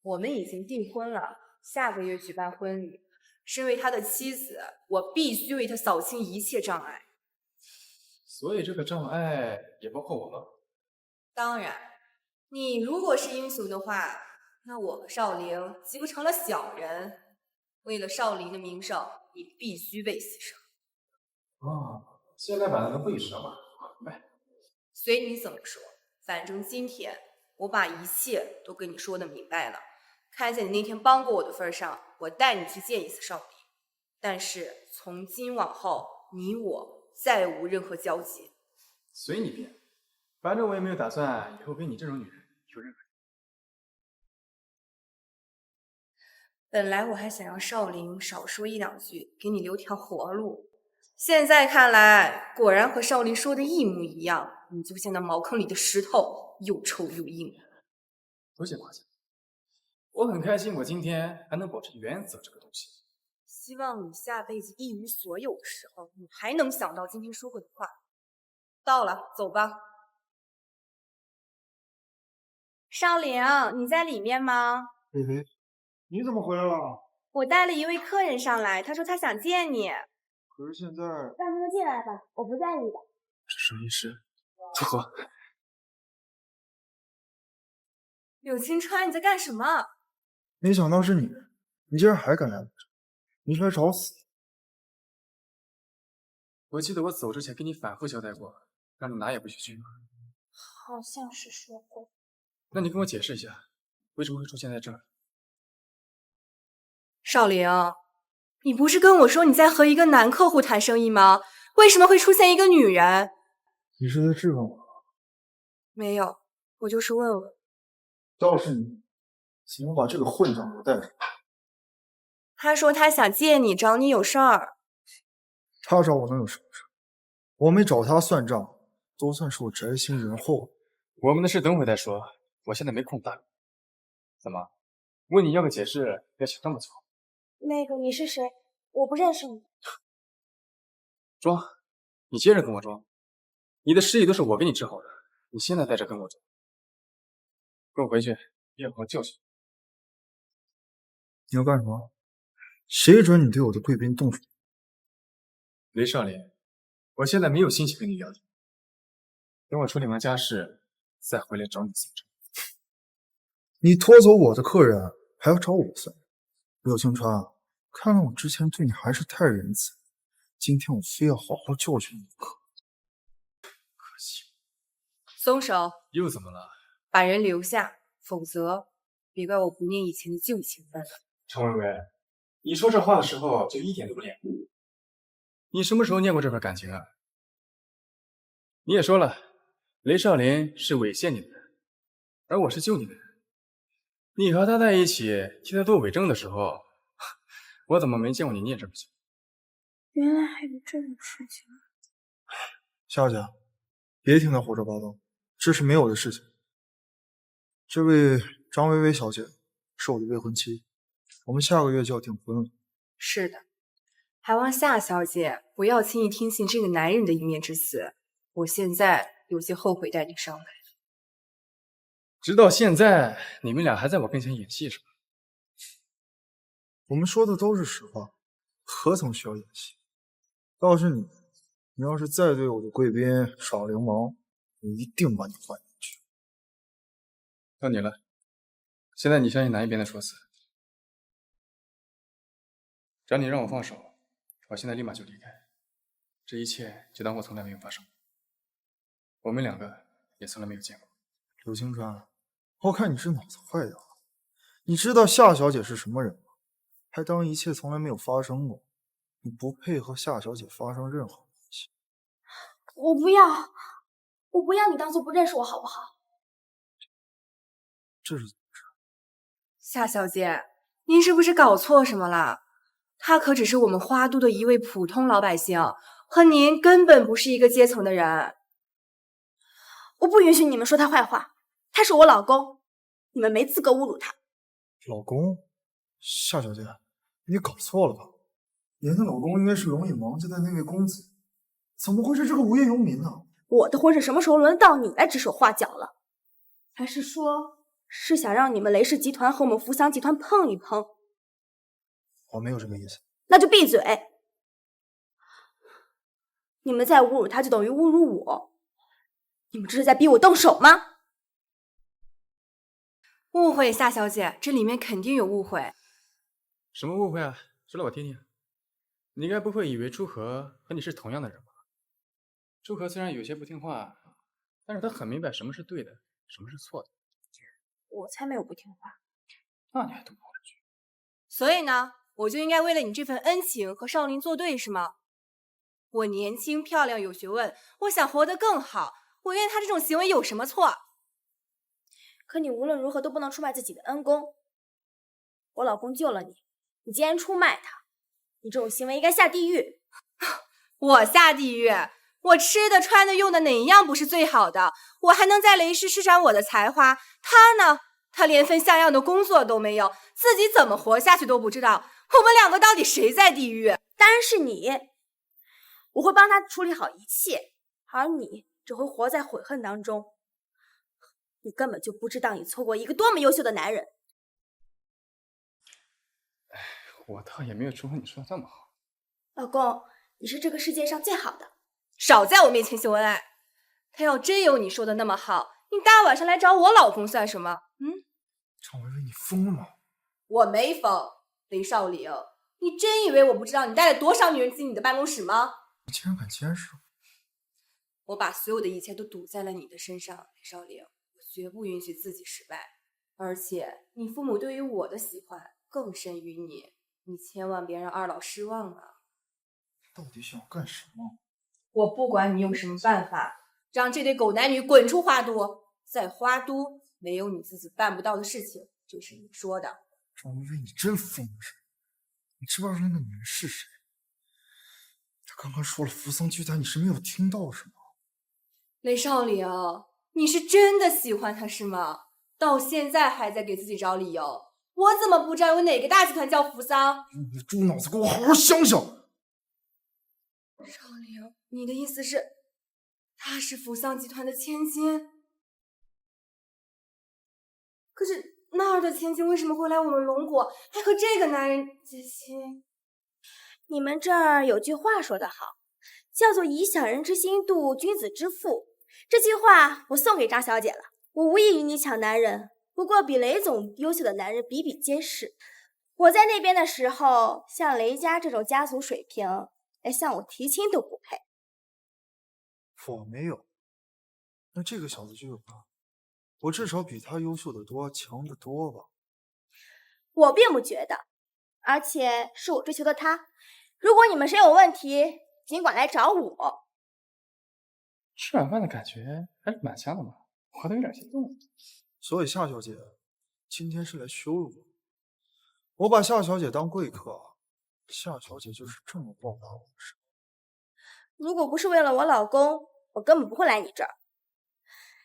我们已经订婚了，下个月举办婚礼。身为他的妻子，我必须为他扫清一切障碍。所以这个障碍也包括我吗？当然，你如果是英雄的话，那我和少陵岂不成了小人？为了少林的名声，你必须被牺牲。哦，现在版的都不以时嘛，明白。随你怎么说，反正今天我把一切都跟你说的明白了。看在你那天帮过我的份上，我带你去见一次少林。但是从今往后，你我再无任何交集。随你便，反正我也没有打算以后跟你这种女人有任何。本来我还想让少林少说一两句，给你留条活路。现在看来，果然和少林说的一模一样，你就像那茅坑里的石头，又臭又硬。多谢夸奖，我很开心，我今天还能保持原则这个东西。希望你下辈子一无所有的时候，你还能想到今天说过的话。到了，走吧。少林，你在里面吗？菲菲，你怎么回来了？我带了一位客人上来，他说他想见你。可是现在……让他进来吧，我不在意的。摄影师，走好。柳青川，你在干什么？没想到是你，你竟然还敢来我这，你是来找死？我记得我走之前跟你反复交代过，让你哪也不许去。好像是说过。那你跟我解释一下，为什么会出现在这儿？少林，你不是跟我说你在和一个男客户谈生意吗？为什么会出现一个女人？你是在质问我？没有，我就是问问。要是你，请我把这个混账给我带上。他说他想见你，找你有事儿。他找我能有什么事？我没找他算账，都算是我宅心仁厚。我们的事等会再说，我现在没空搭。怎么？问你要个解释，要想这么久？那个你是谁？我不认识你。装？你接着跟我装。你的失忆都是我给你治好的，你现在在这跟我装，跟我回去，别好好教训。你要干什么？谁准你对我的贵宾动手？雷少林，我现在没有心情跟你聊天，等我处理完家事，再回来找你算账。你拖走我的客人，还要找我算账？柳青川，看来我之前对你还是太仁慈，今天我非要好好教训你不可。可惜。松手！又怎么了？把人留下，否则别怪我不念以前的旧情分。陈薇薇，你说这话的时候就一点都不脸。你什么时候念过这份感情啊？你也说了，雷少林是猥亵你的人，而我是救你的人。你和他在一起替他做伪证的时候，我怎么没见过你念这么久？原来还有这种事情。夏姐，别听他胡说八道，这是没有的事情。这位张薇薇小姐是我的未婚妻，我们下个月就要订婚了。是的，还望夏小姐不要轻易听信这个男人的一面之词。我现在有些后悔带你上来。直到现在，你们俩还在我跟前演戏是吧？我们说的都是实话，何曾需要演戏？倒是你，你要是再对我的贵宾耍流氓，我一定把你换进去。到你了，现在你相信哪一边的说辞？只要你让我放手，我现在立马就离开，这一切就当我从来没有发生过。我们两个也从来没有见过。柳青川，我看你是脑子坏掉了。你知道夏小姐是什么人吗？还当一切从来没有发生过。你不配和夏小姐发生任何关系。我不要，我不要你当做不认识我好不好？这是怎么着？夏小姐，您是不是搞错什么了？他可只是我们花都的一位普通老百姓，和您根本不是一个阶层的人。我不允许你们说他坏话，他是我老公，你们没资格侮辱他。老公？夏小姐，你搞错了吧？您的老公应该是龙隐王家的那位公子，怎么会是这个无业游民呢？我的婚事什么时候轮到你来指手画脚了？还是说是想让你们雷氏集团和我们福祥集团碰一碰？我没有这个意思。那就闭嘴！你们再侮辱他，就等于侮辱我。你们这是在逼我动手吗？误会，夏小姐，这里面肯定有误会。什么误会啊？说来我听听。你应该不会以为朱和和你是同样的人吧？朱和虽然有些不听话，但是他很明白什么是对的，什么是错的。我才没有不听话。那你还懂我去？所以呢，我就应该为了你这份恩情和少林作对是吗？我年轻漂亮有学问，我想活得更好，我愿他这种行为有什么错？可你无论如何都不能出卖自己的恩公。我老公救了你，你竟然出卖他，你这种行为应该下地狱。我下地狱？我吃的穿的用的哪一样不是最好的？我还能在雷氏施展我的才华，他呢？他连份像样的工作都没有，自己怎么活下去都不知道。我们两个到底谁在地狱？当然是你。我会帮他处理好一切，而你只会活在悔恨当中。你根本就不知道你错过一个多么优秀的男人。我倒也没有说你说的那么好。老公，你是这个世界上最好的。少在我面前秀恩爱。他要真有你说的那么好，你大晚上来找我老公算什么？张薇薇，你疯了吗？我没疯。雷少玲，你真以为我不知道你带了多少女人进你的办公室吗？你竟然敢监视我！我把所有的一切都赌在了你的身上，雷少玲，我绝不允许自己失败。而且你父母对于我的喜欢更甚于你，你千万别让二老失望啊！到底想要干什么？我不管你用什么办法，让这对狗男女滚出花都。在花都没有你自己办不到的事情，这是你说的。张薇薇，你真疯了是？你知不知道那个女人是谁？她刚刚说了扶桑集团，你是没有听到是吗？雷少玲，你是真的喜欢她是吗？到现在还在给自己找理由。我怎么不知道有哪个大集团叫扶桑？你的猪脑子，给我好好想想。少玲，你的意思是，她是扶桑集团的千金？可是那儿的千金为什么会来我们龙国，还和这个男人结亲？你们这儿有句话说得好，叫做以小人之心度君子之腹。这句话我送给张小姐了。我无意与你抢男人，不过比雷总优秀的男人比比皆是。我在那边的时候，像雷家这种家族水平，连向我提亲都不配。我没有，那这个小子就有了。我至少比他优秀的多，强得多吧？我并不觉得，而且是我追求的他。如果你们谁有问题，尽管来找我。吃软饭的感觉还是蛮香的嘛，我都有点心动了。所以夏小姐今天是来羞辱我。我把夏小姐当贵客，夏小姐就是这么报答我的事。如果不是为了我老公，我根本不会来你这儿。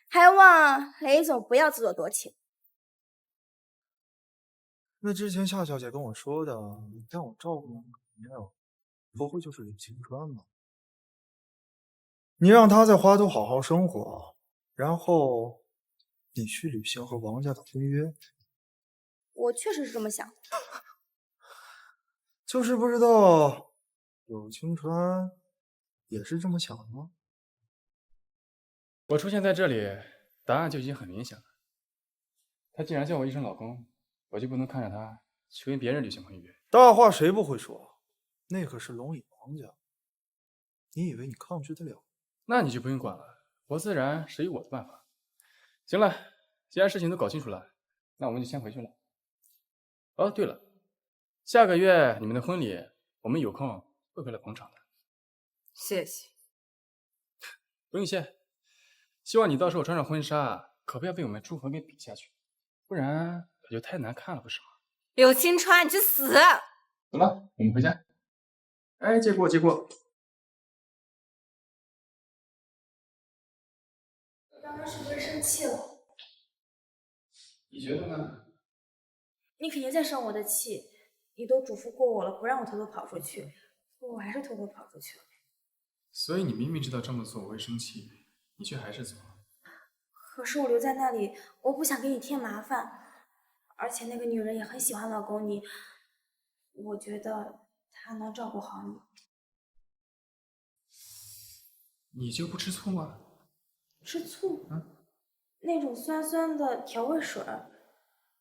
还望雷总不要自作多情。那之前夏小姐跟我说的，让我照顾那个朋友，不会就是柳青川吗？你让他在花都好好生活，然后你去履行和王家的婚约。我确实是这么想的，就是不知道柳青川也是这么想的吗？我出现在这里，答案就已经很明显了。他既然叫我一声老公，我就不能看着他去跟别人履行婚约。大话谁不会说？那可是龙隐王家，你以为你抗拒得了？那你就不用管了，我自然是有我的办法。行了，既然事情都搞清楚了，那我们就先回去了。哦，对了，下个月你们的婚礼，我们有空会回来捧场的。谢谢。不用谢，希望你到时候穿上婚纱，可不要被我们诸侯给比下去，不然可就太难看了，不是吗？柳青川，你去死！走了，我们回家。哎，借过。我刚刚是不是生气了？你觉得呢？你肯定在生我的气。你都嘱咐过我了，不让我偷偷跑出去，我还是偷偷跑出去了。所以你明明知道这么做我会生气，你却还是做了。可是我留在那里，我不想给你添麻烦，而且那个女人也很喜欢老公你，我觉得她能照顾好你。你就不吃醋吗？吃醋？那种酸酸的调味水。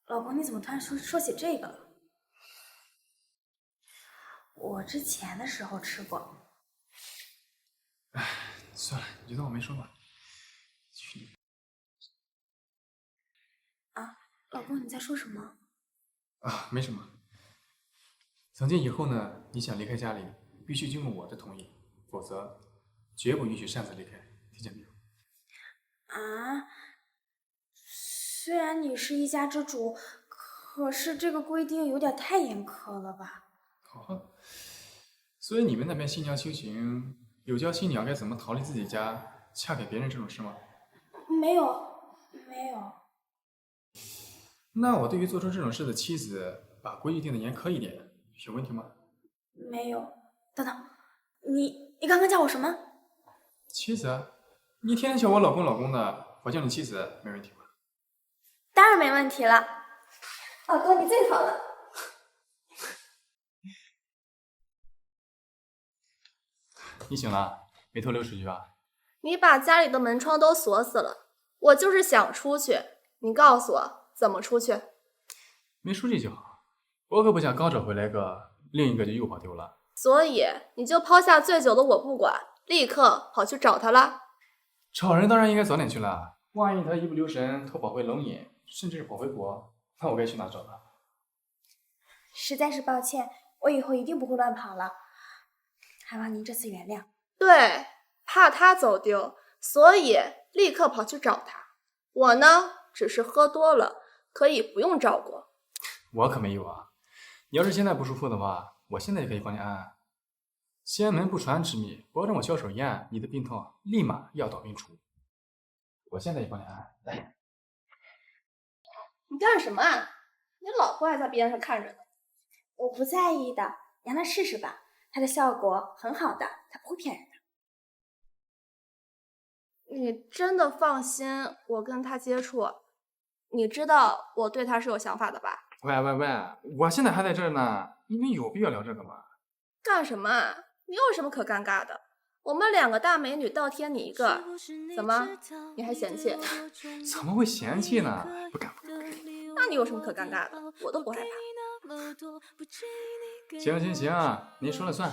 老公，你怎么突然说起这个了？我之前的时候吃过。哎，算了，你就当我没说吧。啊，老公，你在说什么？啊，没什么。从今以后呢，你想离开家里，必须经过我的同意，否则绝不允许擅自离开，听见没有？啊，虽然你是一家之主，可是这个规定有点太严苛了吧？好，所以你们那边新娘修行有教新娘该怎么逃离自己家，嫁给别人这种事吗？没有。那我对于做出这种事的妻子，把规矩定得严苛一点，有问题吗？没有。等等，你刚刚叫我什么？妻子啊，你天天叫我老公的，我叫你妻子没问题吧？当然没问题了。老公，你最好了。你醒了，没偷溜出去吧？你把家里的门窗都锁死了，我就是想出去，你告诉我怎么出去？没出去就好，我可不想刚找回来个，另一个就又跑丢了。所以你就抛下醉酒的我不管，立刻跑去找他啦。找人当然应该早点去了，万一他一不留神偷跑回龙隐，甚至是跑回国，那我该去哪找他？实在是抱歉，我以后一定不会乱跑了，还望您这次原谅。对，怕他走丢，所以立刻跑去找他。我呢，只是喝多了，可以不用照顾。我可没有啊！你要是现在不舒服的话，我现在就可以帮你按按。仙门不传之秘，保证我小手一按，你的病痛立马药到病除。我现在就帮你按，来。你干什么啊？你老婆还在边上看着呢。我不在意的，让他试试吧，它的效果很好的，他不会骗人的。你真的放心我跟他接触？你知道我对他是有想法的吧？喂，我现在还在这儿呢，你们有必要聊这个吗？干什么啊？你有什么可尴尬的？我们两个大美女倒贴你一个，怎么？你还嫌弃？怎么会嫌弃呢？不敢。那你有什么可尴尬的？我都不害怕。行，您说了算，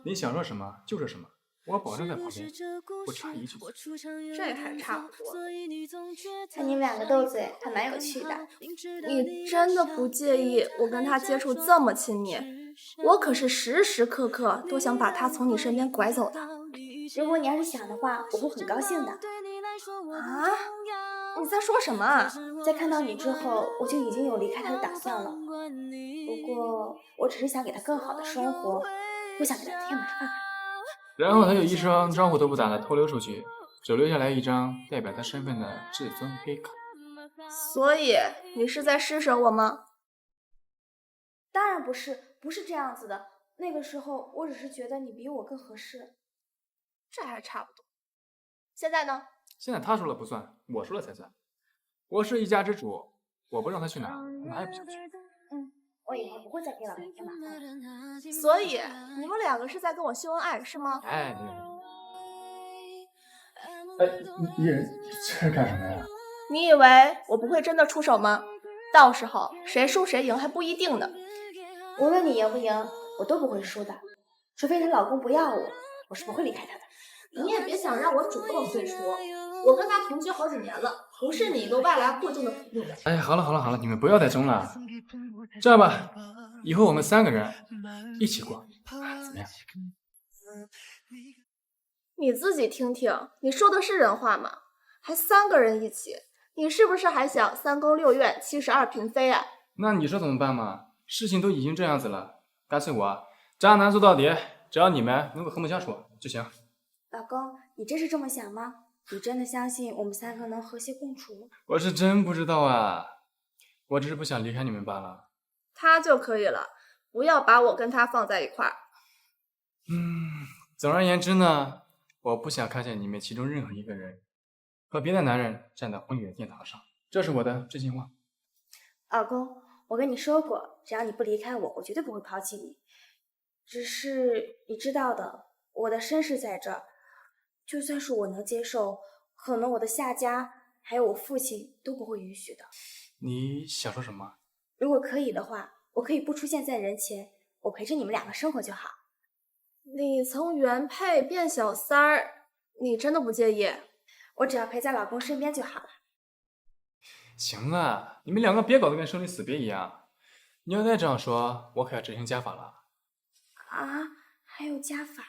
你想说什么就说什么，我保证在旁边，不插一句。这还差不多。看你们两个斗嘴，还蛮有趣的。你真的不介意我跟他接触这么亲密？我可是时时刻刻都想把他从你身边拐走的。如果你要是想的话，我会很高兴的。啊？你在说什么啊？在看到你之后，我就已经有离开他的打算了。不过，我只是想给他更好的生活，不想给他添麻烦。然后他就一声招呼都不打的偷溜出去，只留下来一张代表他身份的至尊黑卡。所以你是在施舍我吗？当然不是，不是这样子的。那个时候，我只是觉得你比我更合适。这还差不多。现在呢？现在他说了不算，我说了才算。我是一家之主，我不让他去哪儿，哪也不想去。我以后不会再给老公添麻烦。所以你们两个是在跟我秀恩爱是吗？哎，伊人，这是干什么呀？你以为我不会真的出手吗？到时候谁输谁赢还不一定呢。无论你赢不赢，我都不会输的，除非她老公不要我，我是不会离开他的。你也别想让我主动退出，我跟他同居好几年了，不是你一个外来护送的普通人。哎，好了，你们不要再争了。这样吧，以后我们3个人一起过，怎么样？你自己听听，你说的是人话吗？还3个人一起，你是不是还想3宫6院72嫔妃啊？那你说怎么办嘛？事情都已经这样子了，干脆我渣男做到底，只要你们能够和睦相处就行。老公，你真是这么想吗？你真的相信我们3个能和谐共处？我是真不知道啊，我只是不想离开你们罢了。他就可以了，不要把我跟他放在一块儿。总而言之呢，我不想看见你们其中任何一个人和别的男人站在婚礼的殿堂上，这是我的真心话。老公，我跟你说过，只要你不离开我，我绝对不会抛弃你。只是你知道的，我的身世在这儿，就算是我能接受，可能我的下家还有我父亲都不会允许的。你想说什么？如果可以的话，我可以不出现在人前，我陪着你们2个生活就好。你从原配变小三儿，你真的不介意？我只要陪在老公身边就好了。行了，你们2个别搞得跟生离死别一样。你要再这样说，我可要执行家法了。啊，还有家法？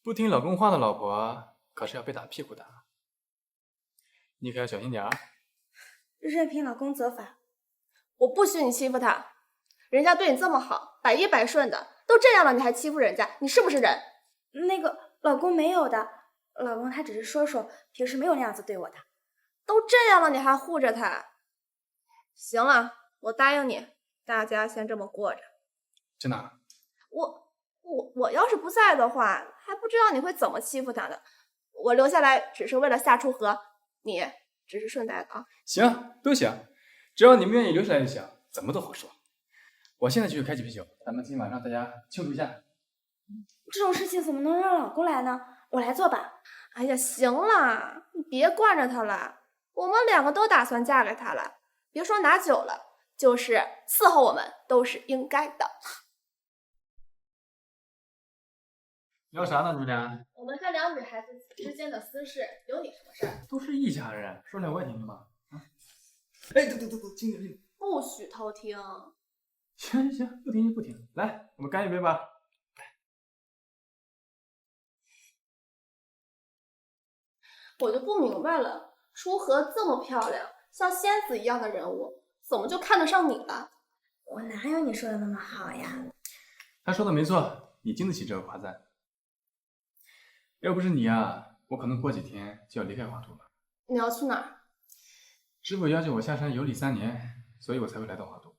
不听老公话的老婆可是要被打屁股的，你可要小心点儿。任凭老公责罚。我不许你欺负他，人家对你这么好，百依百顺的，都这样了你还欺负人家，你是不是人？那个老公没有的，老公他只是说说，平时没有那样子对我的。都这样了你还护着他？行了，我答应你，大家先这么过着。真的？我要是不在的话，还不知道你会怎么欺负他呢。我留下来只是为了夏初河，你只是顺带的。行，都行，只要你们愿意留下来就行，怎么都好说。我现在就去开几瓶酒，咱们今天晚上大家庆祝一下。这种事情怎么能让老公来呢？我来做吧。哎呀，行了，你别惯着他了，我们2个都打算嫁给他了，别说拿酒了，就是伺候我们都是应该的。聊啥呢，你们俩？我们这2女孩子之间的私事，有你什么事儿？都是一家人，说两我也听听吧。哎，都，听听。不许偷听。行，不听就不听。来，我们干一杯吧。我就不明白了，初河这么漂亮，像仙子一样的人物，怎么就看得上你了？我哪有你说的那么好呀？他说的没错，你经得起这个夸赞。要不是你啊，我可能过几天就要离开华都了。你要去哪儿？师傅要求我下山游历3年，所以我才会来到华都。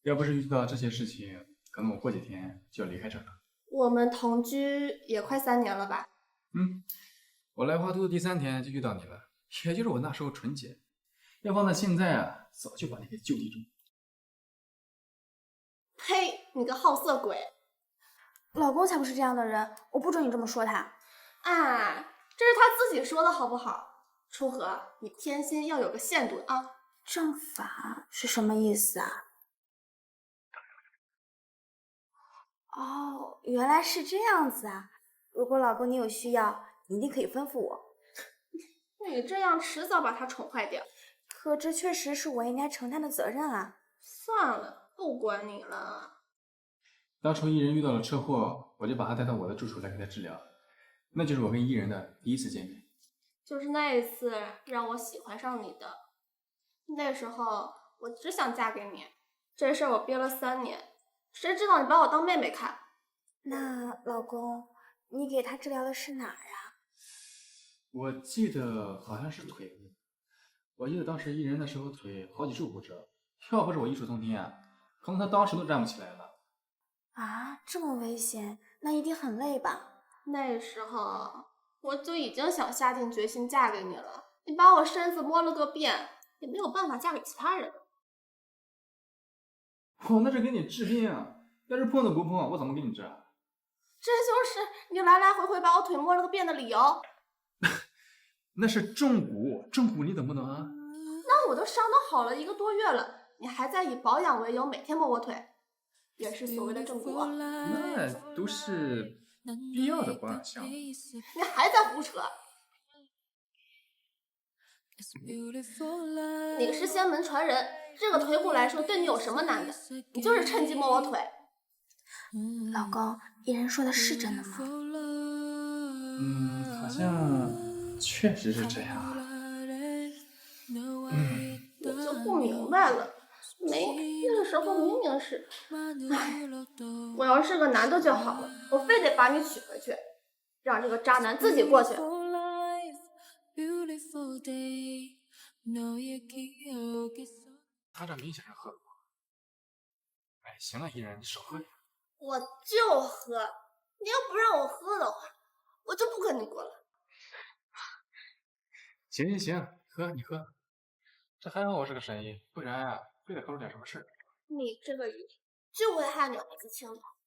要不是遇到这些事情，可能我过几天就要离开这儿了。我们同居也快3年了吧？我来华都的第3天就遇到你了，也就是我那时候纯洁。要放在现在啊，早就把你给就地正。呸！你个好色鬼！老公才不是这样的人，我不准你这么说他。哎，这是他自己说的好不好？初河，你偏心要有个限度啊！正法是什么意思啊？哦，原来是这样子啊！如果老公你有需要，你一定可以吩咐我。你这样迟早把他宠坏掉。可这确实是我应该承担的责任啊。算了，不管你了。当初伊人遇到了车祸，我就把他带到我的住处来给他治疗，那就是我跟伊人的第1次见面。就是那一次让我喜欢上你的。那时候我只想嫁给你，这事儿我憋了3年，谁知道你把我当妹妹看。那老公，你给他治疗的是哪儿啊？我记得好像是腿，我记得当时伊人那时候腿好几处骨折，要不是我医术通天啊，可能他当时都站不起来了。啊，这么危险，那一定很累吧？那时候我就已经想下定决心嫁给你了，你把我身子摸了个遍，也没有办法嫁给其他人。我那是给你治病，要是碰都不碰，我怎么给你治？这就是你来来回回把我腿摸了个遍的理由。那是重骨，重骨你懂不懂啊？那我都伤得好了1个多月了，你还在以保养为由每天摸我腿，也是所谓的正骨。那都是必要的保养项目。你还在胡扯。你是仙门传人，这个腿骨来说对你有什么难的？你就是趁机摸我腿。老公，伊人说的是真的吗？好像确实是这样。我就不明白了，那个时候明明是，我要是个男的就好了，我非得把你娶回去，让这个渣男自己过去。他这明显是喝过。哎，行了，伊人，你少喝点。我就喝，你要不让我喝的话，我就不跟你过了。行，喝你喝。这还好我是个神医，不然啊，非得喝出点什么事儿。你这个医就会害女孩子轻跑。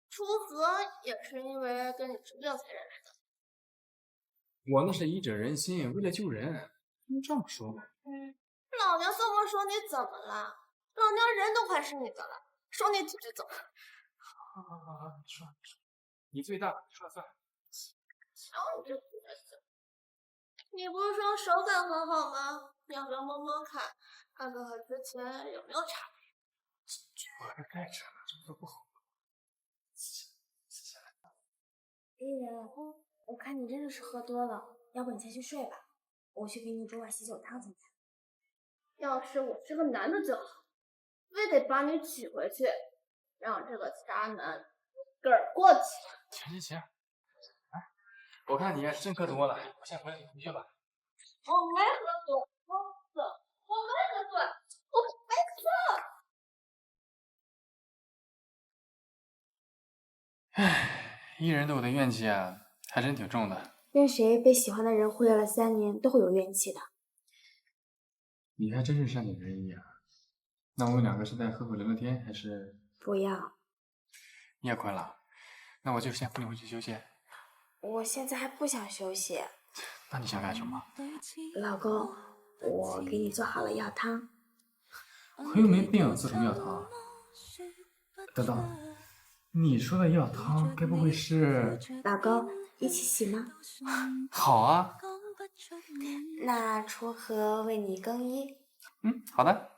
楚河也是因为跟你治病才认识的。我那是医者仁心，为了救人，你这么说吧。老娘这么说你怎么了？老娘人都快是你的了，说你走就走。好，你说，你最大，你说了算。瞧你这骨子，你不是说手感很好吗？要不要摸摸看，看看和之前有没有差别？我这太沉了，这么说不好。伊人，我看你真的是喝多了，要不你先去睡吧，我去给你煮碗喜酒汤怎么样？要是我是个男的就好，非得把你娶回去，让这个渣男嗝儿过去。行，哎，我看你真喝多了，我先回去吧。我没喝多，我没喝醉，我没喝。唉，伊人对我的怨气啊，还真挺重的。跟谁被喜欢的人忽悠了3年，都会有怨气的。你还真是善解人意啊。那我们2个是在喝喝聊聊天，还是？不要。你也困了，那我就先扶你回去休息。我现在还不想休息。那你想干什么？老公，我给你做好了药汤。我又没病，做什么药汤？等等，你说的药汤该不会是……老公，一起洗吗？好啊。那楚河为你更衣。好的。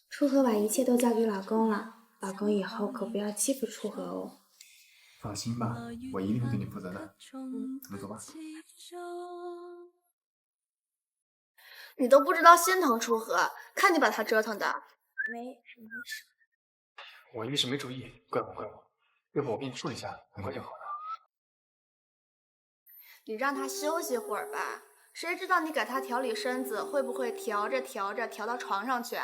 楚河把一切都交给老公了，老公以后可不要欺负楚河哦。放心吧，我一定会对你负责的。咱们走吧。你都不知道心疼楚河，看你把他折腾的。没事。我一时没注意，怪我。要不我给你说一下，很快就好了。你让他休息会儿吧，谁知道你给他调理身子，会不会调着调到床上去？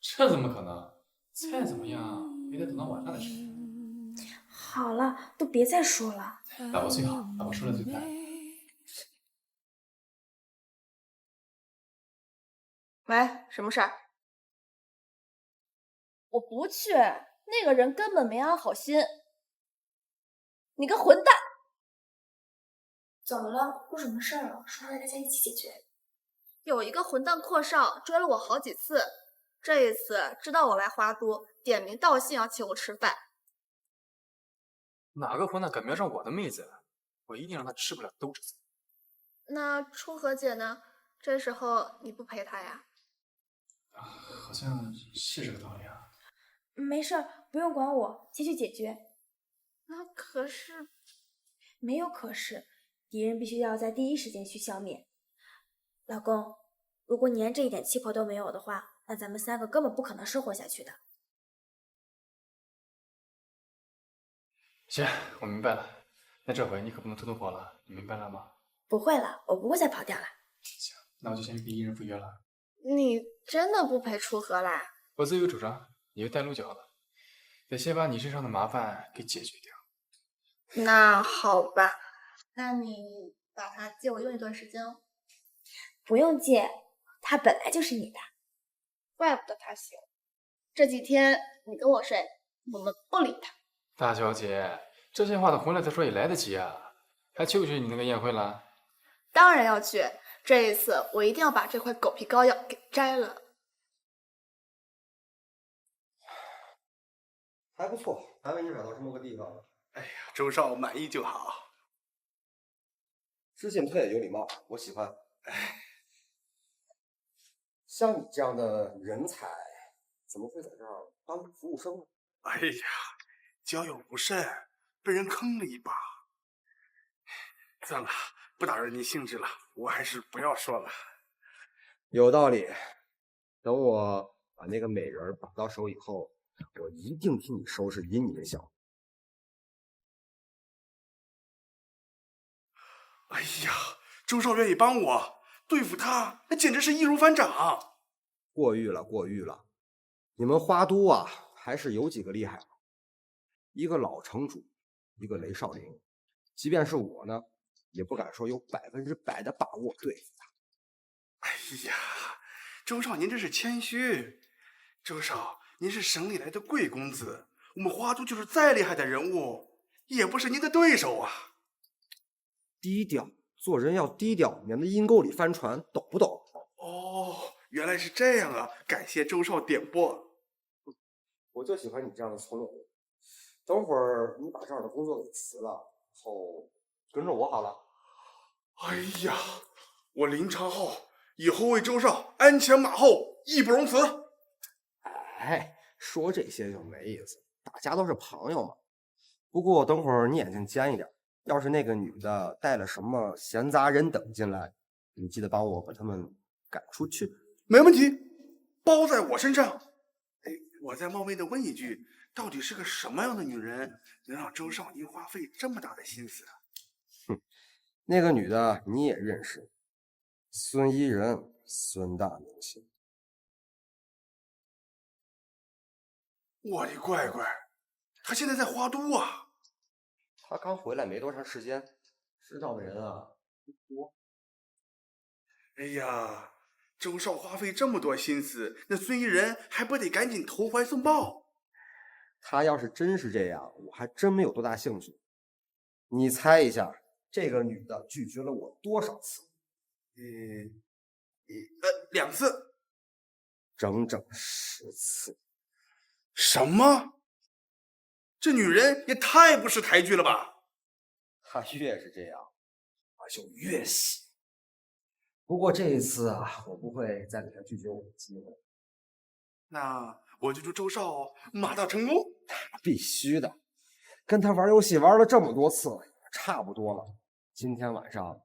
这怎么可能？再怎么样也得等到晚上的事。好了，都别再说了。老婆最好，老婆说了最快。喂，什么事儿？我不去，那个人根本没安好心。你个混蛋！怎么了？出什么事儿了？说来大家一起解决。有一个混蛋阔少追了我好几次，这一次知道我来花都，点名道姓要请我吃饭。哪个混蛋敢瞄上我的妹子？我一定让他吃不了兜着走。那楚河姐呢？这时候你不陪她呀？好像是这个道理啊。没事儿，不用管我，先去解决。那可是……没有可是，敌人必须要在第一时间去消灭。老公，如果你连这一点气魄都没有的话，那咱们3个根本不可能生活下去的。行，我明白了。那这回你可不能偷偷跑了，你明白了吗？不会了，我不会再跑掉了。行，那我就先给一人赴约了。你真的不陪楚河啦？我自有主张，你就带路就好了。得先把你身上的麻烦给解决掉。那好吧，那你把它借我用一段时间哦。不用借，他本来就是你的。怪不得他行。这几天你跟我睡，我们不理他。大小姐，这些话等回来再说也来得及啊。还去不去你那个宴会了？当然要去，这一次我一定要把这块狗皮膏药给摘了。还不错，还为你找到这么个地方了。哎呀，周少满意就好。知进退，有礼貌，我喜欢。像你这样的人才，怎么会在这儿当服务生呢？哎呀，交友不慎，被人坑了一把。算了，不打扰您兴致了，我还是不要说了。有道理。等我把那个美人把到手以后，我一定替你收拾阴你的小。哎呀，周少愿意帮我对付他，那简直是易如反掌。过誉了，过誉了。你们花都啊，还是有几个厉害的。一个老城主，一个雷少林。即便是我呢，也不敢说有100%的把握对付他。哎呀，周少您这是谦虚。周少，您是省里来的贵公子，我们花都就是再厉害的人物，也不是您的对手啊。低调，做人要低调，免得阴沟里翻船，懂不懂？哦，原来是这样啊！感谢周少点拨。我就喜欢你这样的从容人。等会儿你把这儿的工作给辞了后，跟着我好了。哎呀，我林长浩以后为周少鞍前马后，义不容辞。哎，说这些就没意思，大家都是朋友嘛。不过等会儿你眼睛尖一点，要是那个女的带了什么闲杂人等进来，你记得帮我把他们赶出去。没问题，包在我身上。哎，我再冒昧的问一句，到底是个什么样的女人，能让周少您花费这么大的心思啊？哼，那个女的你也认识，孙伊人，孙大明星。我的乖乖，她现在在花都啊！她刚回来没多长时间，知道的人啊不多。哎呀，周少花费这么多心思，那孙伊人还不得赶紧投怀送抱？他要是真是这样，我还真没有多大兴趣。你猜一下，这个女的拒绝了我多少次？2次，整整10次。什么？这女人也太不识抬举了吧！她越是这样，我就越喜。不过这一次啊，我不会再给她拒绝我的机会。那我就祝周少马到成功。必须的，跟他玩游戏玩了这么多次，差不多了。今天晚上，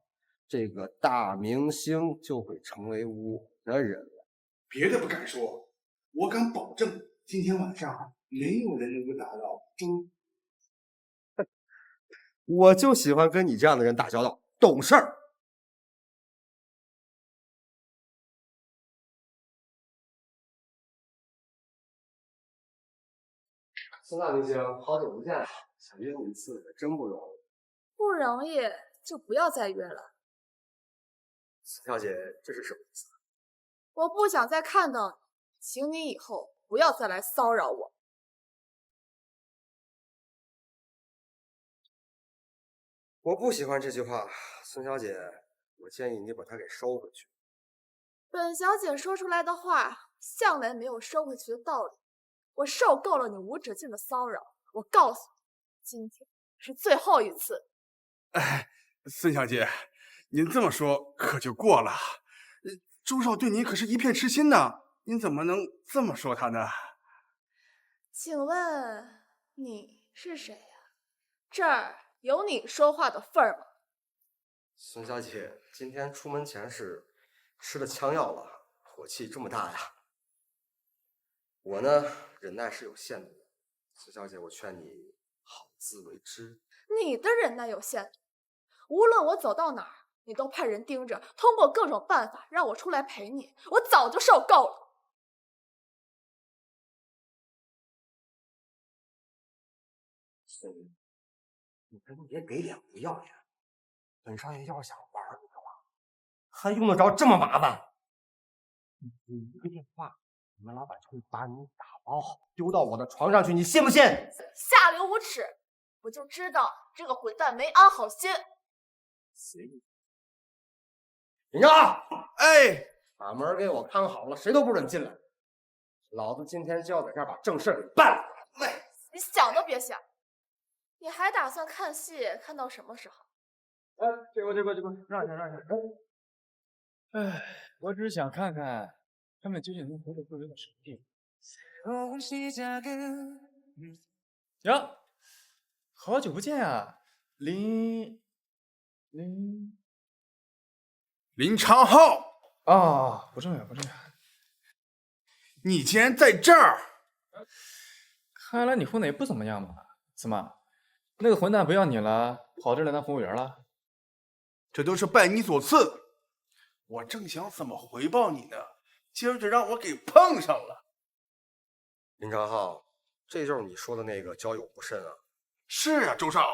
这个大明星就会成为我的人了。别的不敢说，我敢保证，今天晚上没有人能够打扰周。我就喜欢跟你这样的人打交道，懂事儿。孙大明星，好久不见，想约你一次可真不容易。不容易就不要再约了。孙小姐，这是什么意思？我不想再看到你，请你以后不要再来骚扰我。我不喜欢这句话，孙小姐，我建议你把它给收回去。本小姐说出来的话，向来没有收回去的道理。我受够了你无止境的骚扰，我告诉你，今天是最后一次。哎，孙小姐，您这么说可就过了。周少对您可是一片痴心呢，您怎么能这么说他呢？请问你是谁呀？这儿有你说话的份儿吗？孙小姐，今天出门前是吃了枪药了，火气这么大呀？我呢，忍耐是有限的。苏小姐，我劝你好自为之。你的忍耐有限，无论我走到哪儿，你都派人盯着，通过各种办法让我出来陪你。我早就受够了。孙女，你跟别给脸不要脸。本少爷要是想玩你的话，还用得着这么麻烦？你一个电话，你们老板就会把你打包好，丢到我的床上去，你信不信？下流无耻！我就知道这个混蛋没安好心。随意。林正浩，哎，把门给我看好了，谁都不准进来。老子今天就要在这儿把正事给办了。喂，你想都别想！你还打算看戏看到什么时候？这个，让一下。哎，我只是想看看他们究竟能活得会有点什么地步。呀，好久不见啊，林长浩啊，不重要。你竟然在这儿！看来你混的也不怎么样嘛。怎么，那个混蛋不要你了，跑这儿来当服务员了？这都是拜你所赐。我正想怎么回报你呢，今儿就让我给碰上了。林长浩，这就是你说的那个交友不慎啊？是啊，周少。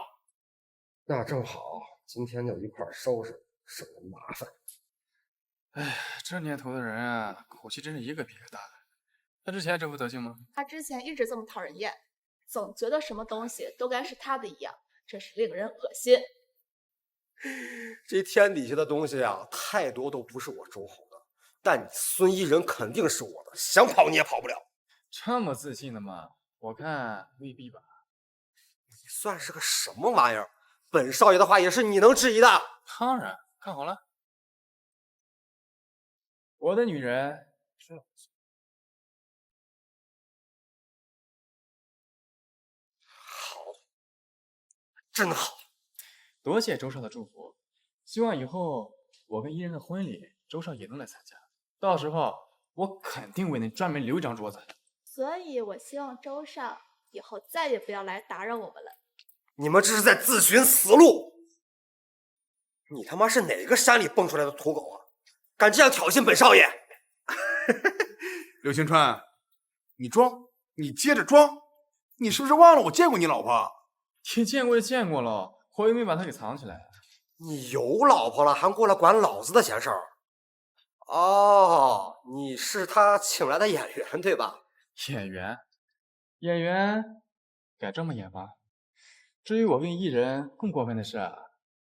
那正好，今天就一块儿收拾，省得麻烦。哎，这年头的人啊，口气真是一个比一个大。他之前这副德行吗？他之前一直这么讨人厌，总觉得什么东西都该是他的一样，真是令人恶心。这天底下的东西啊，太多都不是我周侯的，但你孙一人肯定是我的，想跑你也跑不了。这么自信的吗？我看未必吧。你算是个什么玩意儿？本少爷的话也是你能质疑的。当然，看好了，我的女人是老子。好，真好。多谢周少的祝福，希望以后我跟伊人的婚礼，周少也能来参加。到时候我肯定为你专门留一张桌子。所以我希望周少以后再也不要来打扰我们了。你们这是在自寻死路！你他妈是哪个山里蹦出来的土狗啊？敢这样挑衅本少爷！刘青川，你装，你接着装，你是不是忘了我见过你老婆？你见过就见过了。我又没把他给藏起来。你有老婆了，还过来管老子的闲事儿？哦，你是他请来的演员对吧？演员敢这么演吗？至于我跟艺人更过分的事，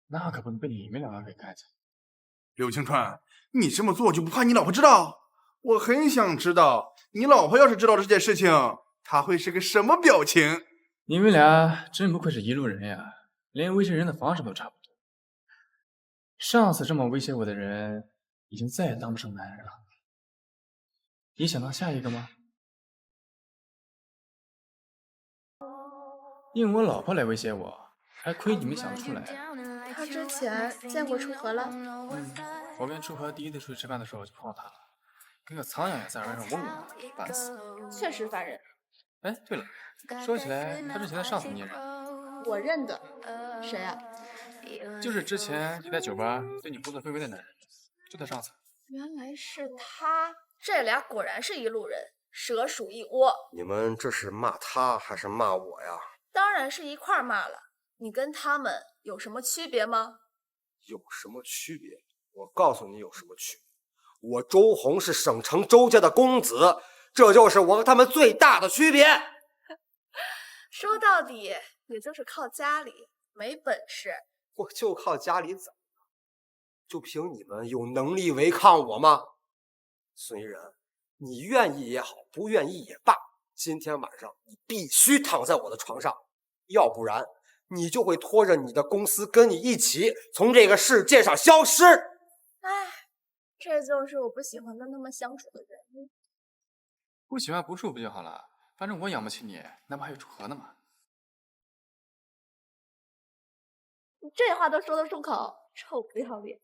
那可不能被你们两个给看见。刘青川，你这么做就不怕你老婆知道？我很想知道，你老婆要是知道这件事情，她会是个什么表情？你们俩真不愧是一路人呀！连威胁人的方式都差不多。上次这么威胁我的人，已经再也当不上男人了。你想当下一个吗？用我老婆来威胁我，还亏你们想得出来。他之前见过楚河了？我跟楚河第一次出去吃饭的时候就碰到他了，跟个苍蝇也在人上嗡嗡，烦死。确实烦人。哎，对了，说起来，他之前的上司你也认？我认得。谁啊？就是之前你在酒吧对你胡作非为的男人，就他上司。原来是他，这俩果然是一路人，蛇鼠一窝。你们这是骂他还是骂我呀？当然是一块儿骂了。你跟他们有什么区别吗？有什么区别？我告诉你有什么区别。我周红是省城周家的公子，这就是我和他们最大的区别。说到底，也就是靠家里，没本事。我就靠家里怎么了？就凭你们有能力违抗我吗？孙一人，你愿意也好，不愿意也罢，今天晚上你必须躺在我的床上，要不然你就会拖着你的公司跟你一起从这个世界上消失。唉，这就是我不喜欢跟他们相处的人。不喜欢不处不就好了？反正我养不起你，那不还有楚河呢吗？你这话都说得出口，臭不要脸！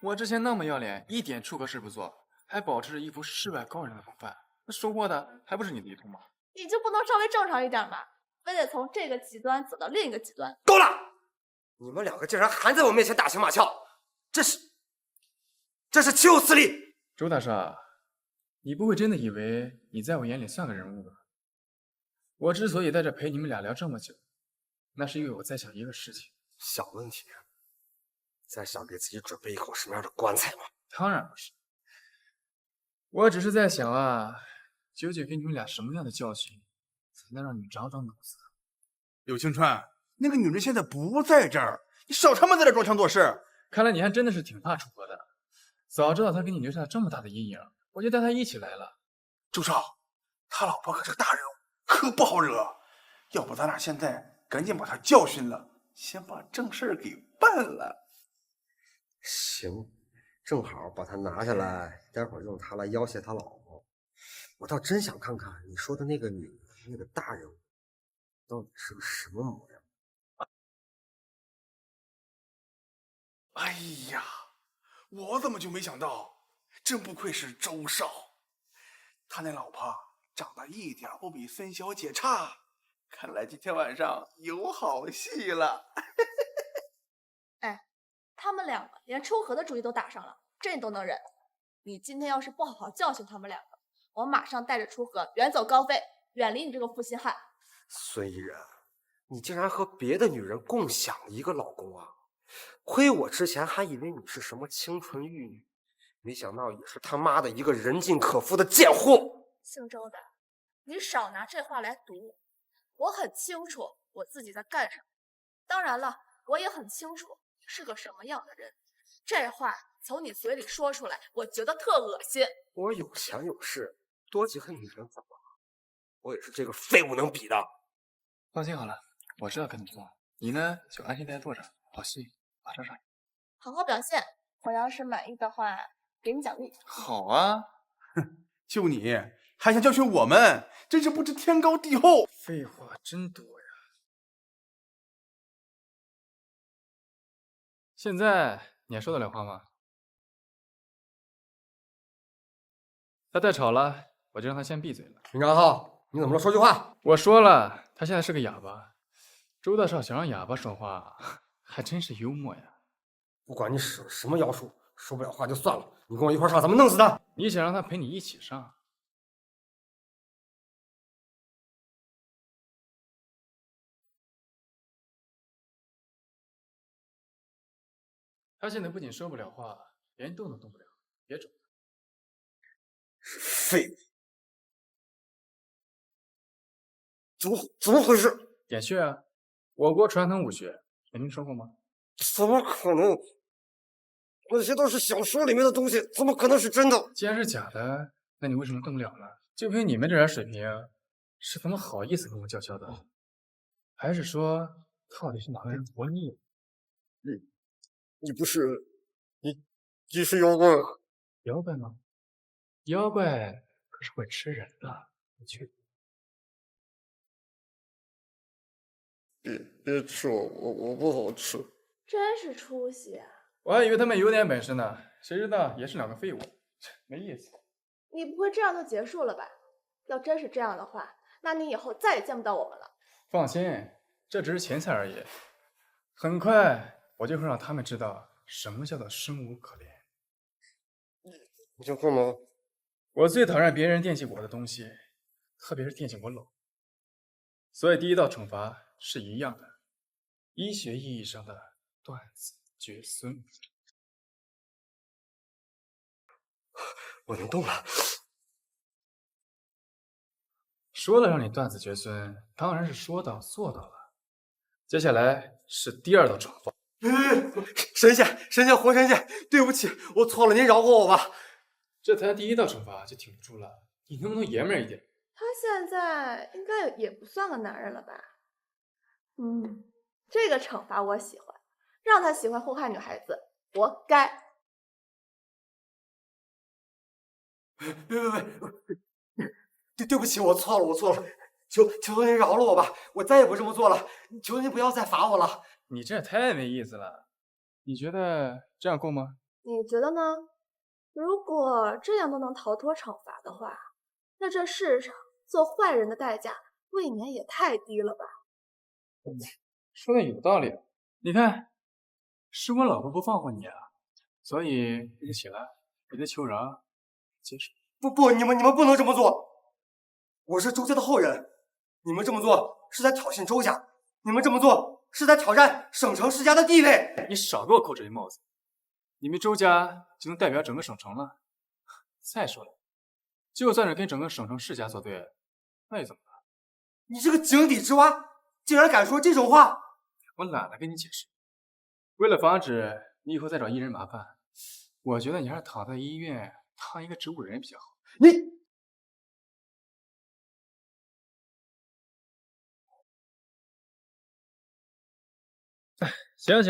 我之前那么要脸，一点出格事不做，还保持着一副世外高人的风范，那收获的还不是你的一通吗？你就不能稍微正常一点吗？非得从这个极端走到另一个极端？够了！你们两个竟然还在我面前打情骂俏，这是岂有此理！周大少，你不会真的以为你在我眼里算个人物吧？我之所以在这陪你们俩聊这么久，那是因为我在想一个事情。小问题，在想给自己准备一口什么样的棺材吗？当然不是，我只是在想啊，究竟给你们俩什么样的教训，才能让你们长长脑子？柳青川，那个女人现在不在这儿，你少他妈在这装腔作势。看来你还真的是挺怕楚河的。早知道他给你留下了这么大的阴影，我就带他一起来了。周少，他老婆可是个大人物，可不好惹。要不咱俩现在赶紧把他教训了，先把正事给办了。行，正好把他拿下来，待会儿用他来要挟他老婆。我倒真想看看你说的那个女的，那个大人物，到底是个什么模样。哎呀，我怎么就没想到，真不愧是周少，他那老婆长得一点不比孙小姐差，看来今天晚上有好戏了。哎，他们两个连出河的主意都打上了，这你都能忍？你今天要是不好好教训他们两个，我马上带着出河远走高飞，远离你这个负心汉。孙怡人，你竟然和别的女人共享一个老公啊！亏我之前还以为你是什么清纯玉女，没想到也是他妈的一个人尽可夫的贱货。姓周的，你少拿这话来堵我。我很清楚我自己在干什么，当然了，我也很清楚你是个什么样的人。这话从你嘴里说出来，我觉得特恶心。我有钱有势，多几个女人怎么了？我也是这个废物能比的。放心好了，我知道跟你做，你呢就安心待坐着，好戏马上上演。好好表现，我要是满意的话，给你奖励。好啊，哼，就你还想教训我们，真是不知天高地厚。废话真多呀！现在你还说得了话吗？他再吵了，我就让他先闭嘴了。林长浩，你怎么了？说句话。我说了，他现在是个哑巴。周大少想让哑巴说话，还真是幽默呀。不管你使了什么妖术，说不了话就算了，你跟我一块上，咱们弄死他。你想让他陪你一起上？他现在不仅说不了话，连动都动不了，别整。是废物！怎么回事？点穴啊，我国传统武学，没听说过吗？怎么可能？那些都是小说里面的东西，怎么可能是真的？既然是假的，那你为什么动不了呢？就凭你们这点水平，是怎么好意思跟我叫嚣的？还是说，到底是哪个人活腻了？你不是你是妖怪？妖怪吗？妖怪可是会吃人的，你去。别吃我不好吃。真是出息啊！我还以为他们有点本事呢，谁知道也是两个废物，没意思。你不会这样就结束了吧？要真是这样的话，那你以后再也见不到我们了。放心，这只是前菜而已，很快我就会让他们知道什么叫做生无可恋。你想干嘛？我最讨厌别人惦记我的东西，特别是惦记我老。所以第一道惩罚是一样的，医学意义上的断子绝孙。我能动了。说了让你断子绝孙，当然是说到做到了。接下来是第二道惩罚。神仙，活神仙，对不起，我错了，您饶过我吧。这才第一道惩罚就挺不住了，你能不能爷们儿一点？他现在应该也不算个男人了吧？这个惩罚我喜欢，让他喜欢祸害女孩子，活该。别，对不起，我错了，求您饶了我吧，我再也不这么做了，求您不要再罚我了。你这太没意思了，你觉得这样够吗？你觉得呢？如果这样都能逃脱惩罚的话，那这世上做坏人的代价未免也太低了吧？说的有道理。你看，是我老婆不放过你啊，所以你得起来，你得求饶，接受。不，你们不能这么做！我是周家的后人，你们这么做是在挑衅周家，你们这么做是在挑战省城世家的地位。你少给我扣这些帽子！你们周家就能代表整个省城了？再说了，就算是跟整个省城世家作对，那又怎么了？你这个井底之蛙，竟然敢说这种话！我懒得跟你解释。为了防止你以后再找艺人麻烦，我觉得你还是躺在医院当一个植物人比较好。你行，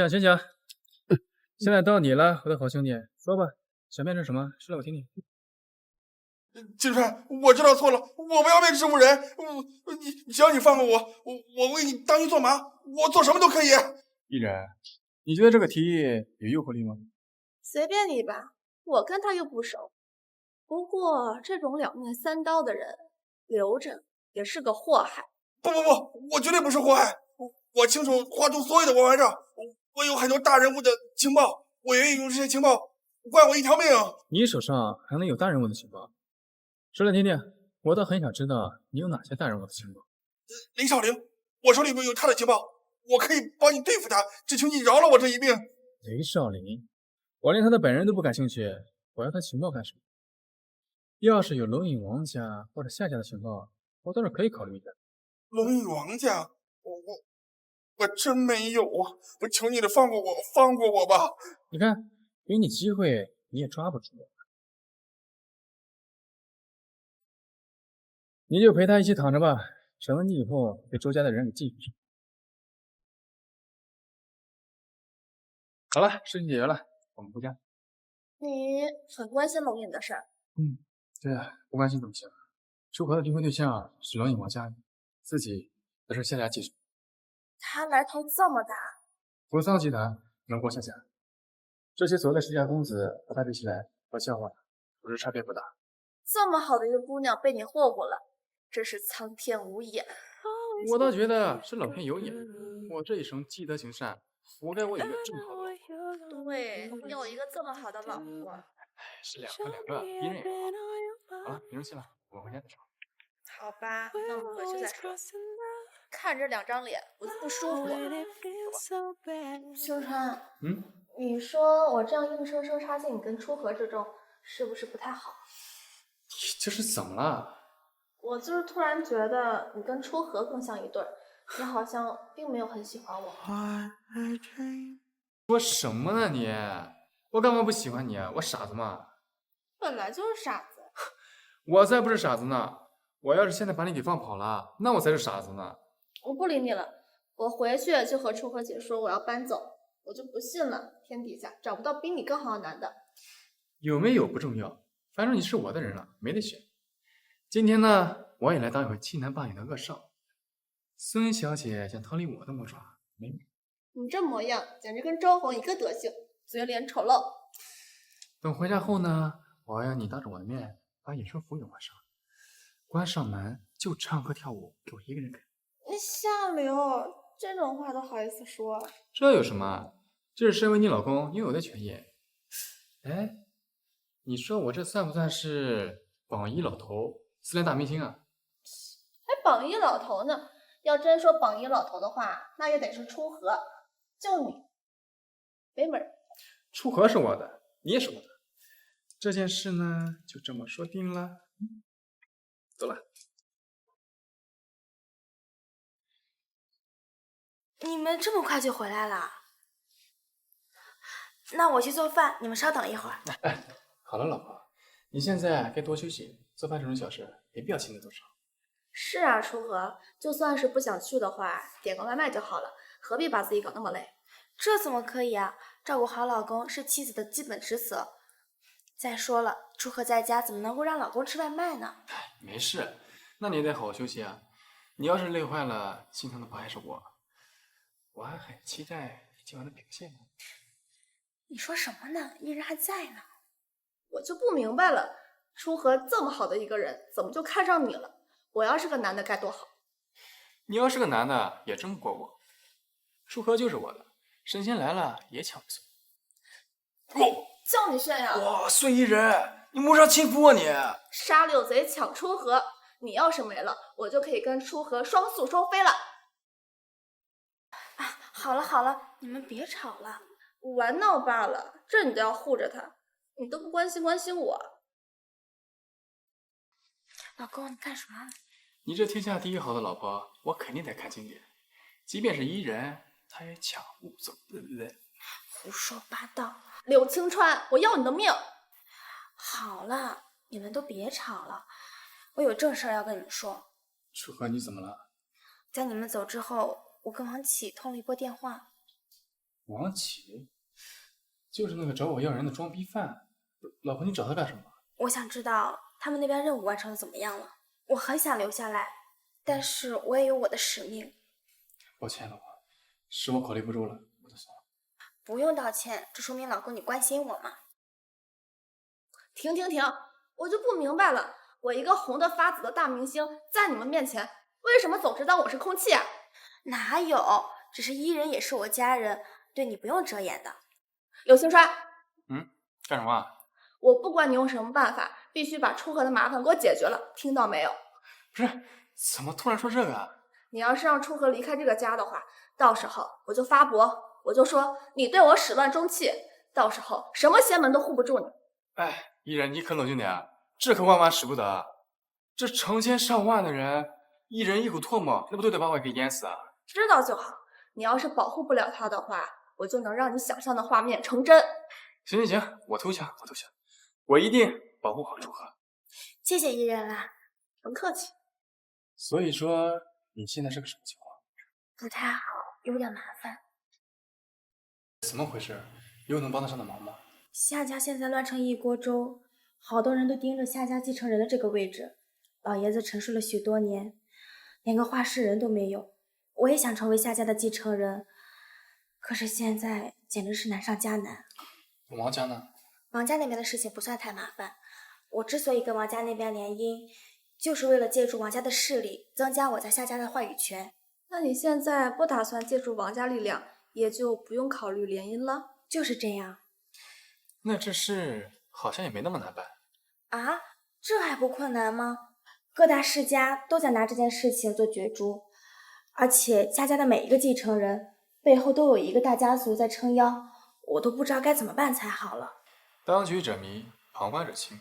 现在到你了，我的好兄弟，说吧，想变成什么？说来我听听。金川，我知道错了，我不要变植物人。只要你放过我，我为你当牛做马，我做什么都可以。艺人，你觉得这个提议有诱惑力吗？随便你吧，我跟他又不熟。不过这种两面三刀的人，留着也是个祸害。不，我绝对不是祸害。我清楚华都所有的玩账，我有很多大人物的情报，我愿意用这些情报换我一条命。你手上还能有大人物的情报？说来听听，我倒很想知道你有哪些大人物的情报。林少陵，我手里面有他的情报，我可以帮你对付他，只求你饶了我这一命。雷少林，我连他的本人都不感兴趣，我要他情报干什么？要是有龙隐王家或者夏家的情报，我倒是可以考虑一下。龙隐王家，我真没有啊！我求你了，放过我吧！你看，给你机会你也抓不住我，你就陪他一起躺着吧，省得你以后被周家的人给记住。好了，事情解决了，我们回家。你很关心龙隐的事儿。对啊，不关心怎么行？楚河的订婚对象是龙隐王家，自己则是夏家继承。他来头这么大，扶桑集团能过夏家，这些所谓的世家公子和他比起来，和笑话不是差别不大。这么好的一个姑娘被你霍霍了，真是苍天无眼。我倒觉得是老天有眼，我这一生积德行善，活该我有一个这么好的老婆。对，你有一个这么好的老婆。是两个，别人也好。好了，别生气了，我回家再说。好吧，那我们回去再说。看着两张脸，我就不舒服。秋川，你说我这样硬生生插进你跟初和之中，是不是不太好？你这是怎么了？我就是突然觉得你跟初和更像一对儿，你好像并没有很喜欢我。说什么呢你？我干嘛不喜欢你啊？我傻子吗？本来就是傻子。我才不是傻子呢！我要是现在把你给放跑了，那我才是傻子呢。我不理你了，我回去就和初和姐说我要搬走。我就不信了，天底下找不到比你更好的男的。有没有不重要，反正你是我的人了，没得选。今天呢，我也来当一回欺男霸女的恶少。孙小姐想逃离我的魔爪，没门。你这模样简直跟周红一个德行，嘴脸丑陋。等回家后呢，我要你当着我的面把隐身符给换上，关上门就唱歌跳舞给我一个人看。你下流，这种话都好意思说？这有什么？这是身为你老公应有的权益。哎，你说我这算不算是榜一老头、私恋大明星啊？还榜一老头呢？要真说榜一老头的话，那也得是初和。就你，没门儿。楚河是我的，你也是我的，这件事呢，就这么说定了。走了。你们这么快就回来了？那我去做饭，你们稍等一会儿。好了，老婆，你现在该多休息，做饭这种小事没必要亲自动手。是啊，初和，就算是不想去的话，点个外卖就好了，何必把自己搞那么累？这怎么可以啊？照顾好老公是妻子的基本职责。再说了，初和在家怎么能够让老公吃外卖呢？没事，那你也得好好休息啊。你要是累坏了，心疼的不还是我？我还很期待你今晚的表现呢。你说什么呢？伊人还在呢。我就不明白了，初和这么好的一个人，怎么就看上你了？我要是个男的该多好。你要是个男的，也争不过我。舒和就是我的，神仙来了也抢不走。叫你炫耀！哇，孙伊人，你慕上亲夫啊你！杀六贼抢初和，你要是没了，我就可以跟初和双宿双飞了。啊，好了好了，你们别吵了。玩闹罢了，这你都要护着他，你都不关心我。老公，你干什么？你这天下第一好的老婆，我肯定得看经典。即便是伊人，他也抢不走的人。胡说八道！柳青川，我要你的命！好了，你们都别吵了，我有正事要跟你们说。楚河，你怎么了？在你们走之后，我跟王启通了一波电话。王启，就是那个找我要人的装逼犯。老婆，你找他干什么？我想知道他们那边任务完成的怎么样了。我很想留下来，但是我也有我的使命。抱歉，老婆，是我考虑不周了，我的错。不用道歉，这说明老公你关心我嘛。停！我就不明白了，我一个红得发紫的大明星，在你们面前，为什么总是当我是空气啊？哪有，只是伊人也是我家人，对你不用遮掩的。柳青川，干什么啊？我不管你用什么办法，必须把初和的麻烦给我解决了，听到没有？不是，怎么突然说这个啊？你要是让初和离开这个家的话，到时候我就发博，我就说你对我始乱终弃，到时候什么仙门都护不住你。哎，伊人，你可冷静点，这可万万使不得。这成千上万的人，一人一股唾沫，那不都得把我给淹死啊？知道就好。你要是保护不了他的话，我就能让你想象的画面成真。行，我投降，我一定保护好楚河。谢谢伊人啦，甭客气。所以说，你现在是个什么情况？不太好，有点麻烦。怎么回事？有能帮得上的忙吗？夏家现在乱成一锅粥，好多人都盯着夏家继承人的这个位置。老爷子沉睡了许多年，连个话事人都没有。我也想成为夏家的继承人，可是现在简直是难上加难。王家呢？王家那边的事情不算太麻烦。我之所以跟王家那边联姻，就是为了借助王家的势力，增加我在夏家的话语权。那你现在不打算借助王家力量，也就不用考虑联姻了？就是这样。那这事好像也没那么难办啊？这还不困难吗？各大世家都在拿这件事情做角逐，而且夏家的每一个继承人背后都有一个大家族在撑腰，我都不知道该怎么办才好了。当局者迷，旁观者清，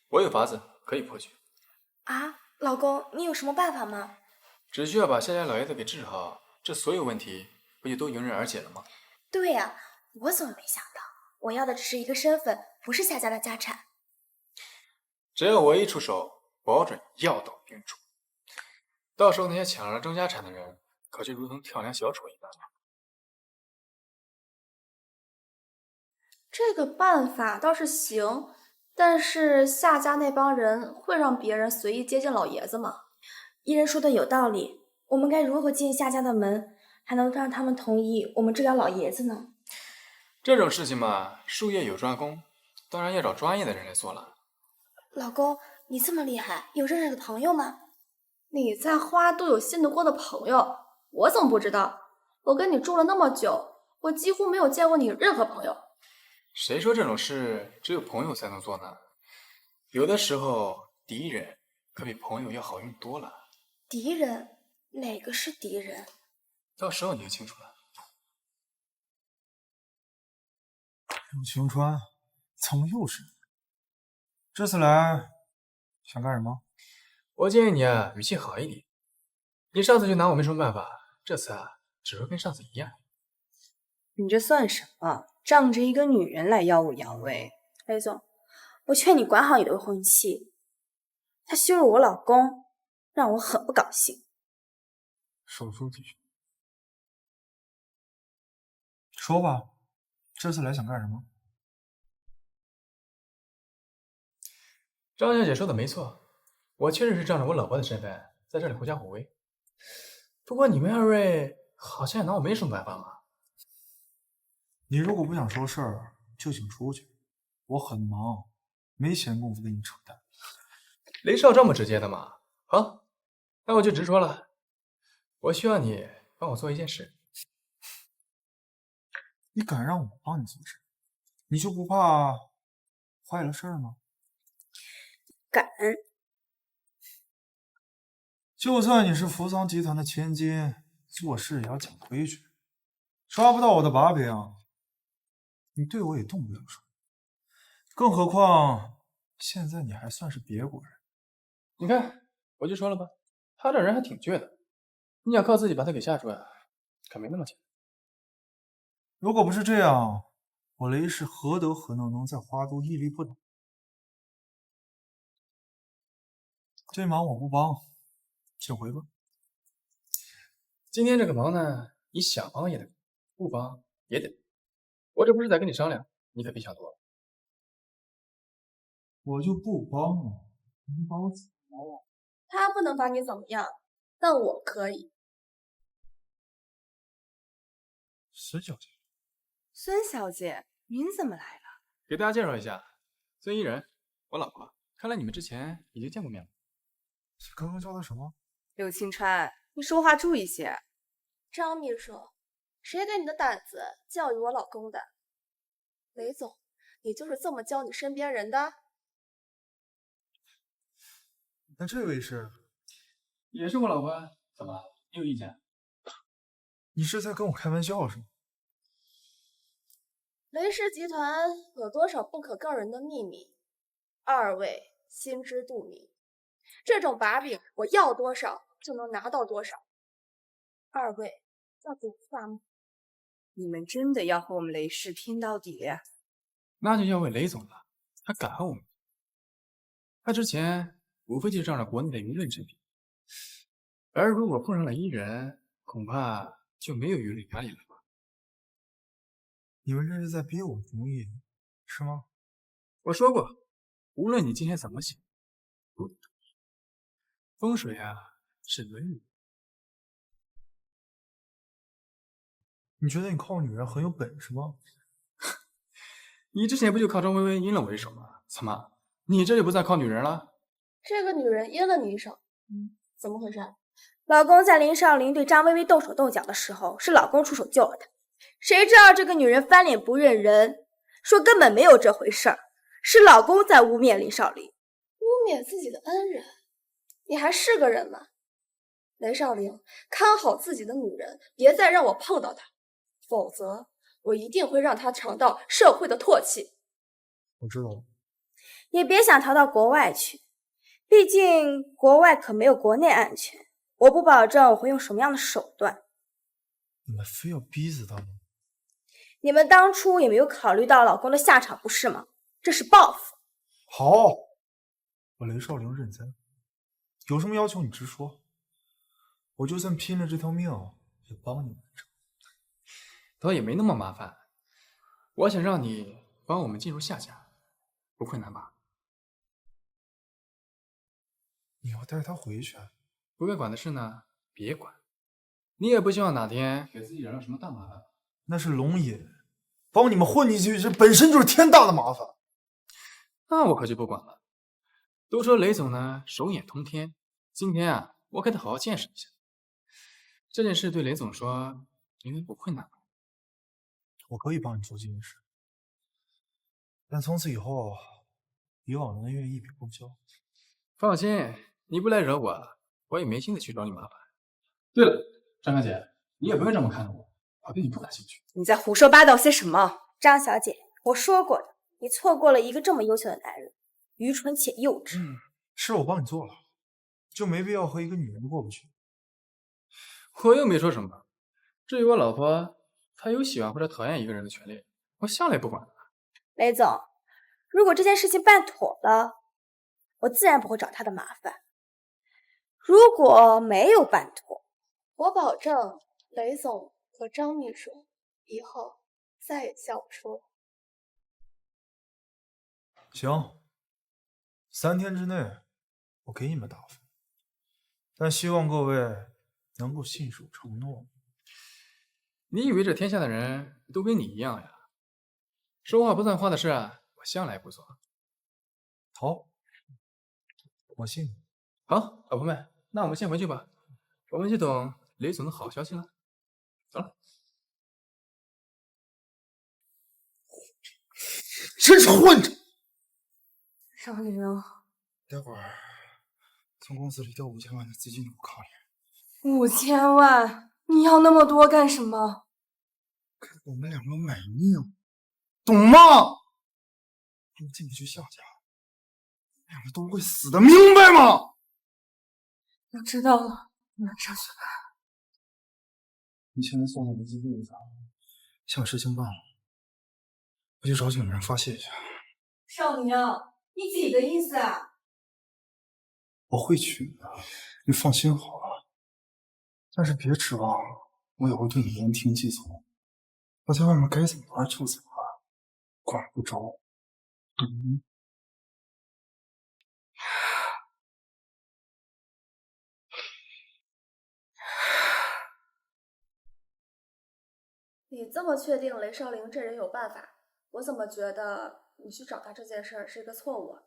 我有法子可以破局。啊，老公，你有什么办法吗？只需要把夏家老爷子给治好，这所有问题不就都迎刃而解了吗？对呀，我怎么没想到？我要的只是一个身份，不是夏家的家产。只要我一出手，保准药到病除。到时候那些抢了争家产的人，可就如同跳梁小丑一般了。这个办法倒是行，但是夏家那帮人会让别人随意接近老爷子吗？伊人说的有道理，我们该如何进夏家的门，还能让他们同意我们治疗老爷子呢？这种事情嘛，术业有专攻，当然要找专业的人来做了。老公，你这么厉害，有认识的朋友吗？你在花都有信得过的朋友，我怎么不知道？我跟你住了那么久，我几乎没有见过你任何朋友。谁说这种事只有朋友才能做呢？有的时候，敌人可比朋友要好用多了。敌人？哪个是敌人？到时候你就清楚了。柳青川，怎么又是你？这次来想干什么？我建议你啊，语气好一点。你上次就拿我没什么办法，这次啊，只会跟上次一样。你这算什么？仗着一个女人来耀武扬威？雷总，我劝你管好你的未婚妻，她羞辱我老公，让我很不高兴。手书继续。说吧，这次来想干什么？张小姐说的没错，我确实是仗着我老婆的身份在这里狐假虎威。不过你们二位好像也拿我没什么办法嘛。你如果不想说事儿，就请出去，我很忙，没闲工夫跟你扯淡。雷少这么直接的吗？好，那我就直说了，我需要你帮我做一件事。你敢让我帮你做事，你就不怕坏了事儿吗？敢。就算你是扶桑集团的千金，做事也要讲规矩，抓不到我的把柄，你对我也动不了手。更何况现在你还算是别国人。你看，我就说了吧，他这人还挺倔的，你想靠自己把他给吓出来，可没那么简单。如果不是这样，我雷氏何德何能在花都屹立不倒？这忙我不帮，请回吧。今天这个忙呢，你想帮也得，不帮也得。我这不是在跟你商量，你可别想多了。我就不帮了，你把我怎么了？他不能把你怎么样，但我可以。孙小姐，孙小姐，您怎么来了？给大家介绍一下，孙伊人，我老婆。看来你们之前已经见过面了。刚刚叫她什么？柳青川，你说话注意些。张秘书，谁给你的胆子教育我老公的？雷总，你就是这么教你身边人的？那这位是？也是我老婆。怎么，你有意见？你是在跟我开玩笑是吗？雷氏集团有多少不可告人的秘密，二位心知肚明。这种把柄，我要多少就能拿到多少。二位要给我算吗？你们真的要和我们雷氏拼到底？那就要为雷总了，他敢和我们。他之前无非就仗着国内的舆论之力，而如果碰上了伊人，恐怕就没有舆论压力了吧？你们这是在逼我同意，是吗？我说过，无论你今天怎么想，不得同意。风水啊，是轮流。你觉得你靠女人很有本事吗？你之前不就靠张薇薇阴了我一手吗？怎么，你这就不再靠女人了？这个女人阴了你一手，怎么回事？老公在林少林对张薇薇动手动脚的时候，是老公出手救了她。谁知道这个女人翻脸不认人，说根本没有这回事儿，是老公在污蔑林少林。污蔑自己的恩人，你还是个人吗？雷少林，看好自己的女人，别再让我碰到她，否则我一定会让她尝到社会的唾弃。我知道了。也别想逃到国外去，毕竟国外可没有国内安全。我不保证我会用什么样的手段。你们非要逼死他吗？你们当初也没有考虑到老公的下场，不是吗？这是报复。好，我雷少林认栽，有什么要求你直说，我就算拼了这条命也帮你完成。倒也没那么麻烦，我想让你帮我们进入夏家，不困难吧？你要带他回去？不该管的事呢，别管。你也不希望哪天给自己惹上什么大麻烦。那是龙隐，帮你们混进去，这本身就是天大的麻烦。那我可就不管了。都说雷总呢手眼通天，今天啊，我给他好好见识一下。这件事对雷总说，应该不困难吧？我可以帮你做这件事，但从此以后，以往的恩怨一笔勾销。放心，你不来惹我，我也没心思去找你麻烦。对了，张小姐，你也不用这么看着我，我对你不感兴趣。你在胡说八道些什么？张小姐，我说过的，你错过了一个这么优秀的男人，愚蠢且幼稚。是我帮你做了，就没必要和一个女人过不去。我又没说什么。至于我老婆，她有喜欢或者讨厌一个人的权利，我向来不管的。雷总，如果这件事情办妥了，我自然不会找他的麻烦。如果没有办妥，我保证雷总和张秘书以后再也笑不出来。行，3天之内我给你们答复，但希望各位能够信守承诺。你以为这天下的人都跟你一样呀？说话不算话的事啊，我向来不做。好，我信你。好，老婆们，那我们先回去吧。我们就等雷总的好消息了。走了。真是混账！少宁，待会儿从公司里调5000万的资金入卡里。5000万？你要那么多干什么？给我们两个买命，懂吗？如果进不去夏家，两个都会死的，明白吗？我知道了，你们上去吧。你现在送我的机会咋了？先把事情办了，我去找几个人发泄一下。少宁，你几个意思啊？我会去的，你放心好了。但是别指望我也会对你言听计从。我在外面该怎么玩就怎么玩，管不着。懂吗？你这么确定雷少林这人有办法，我怎么觉得你去找他这件事儿是一个错误啊？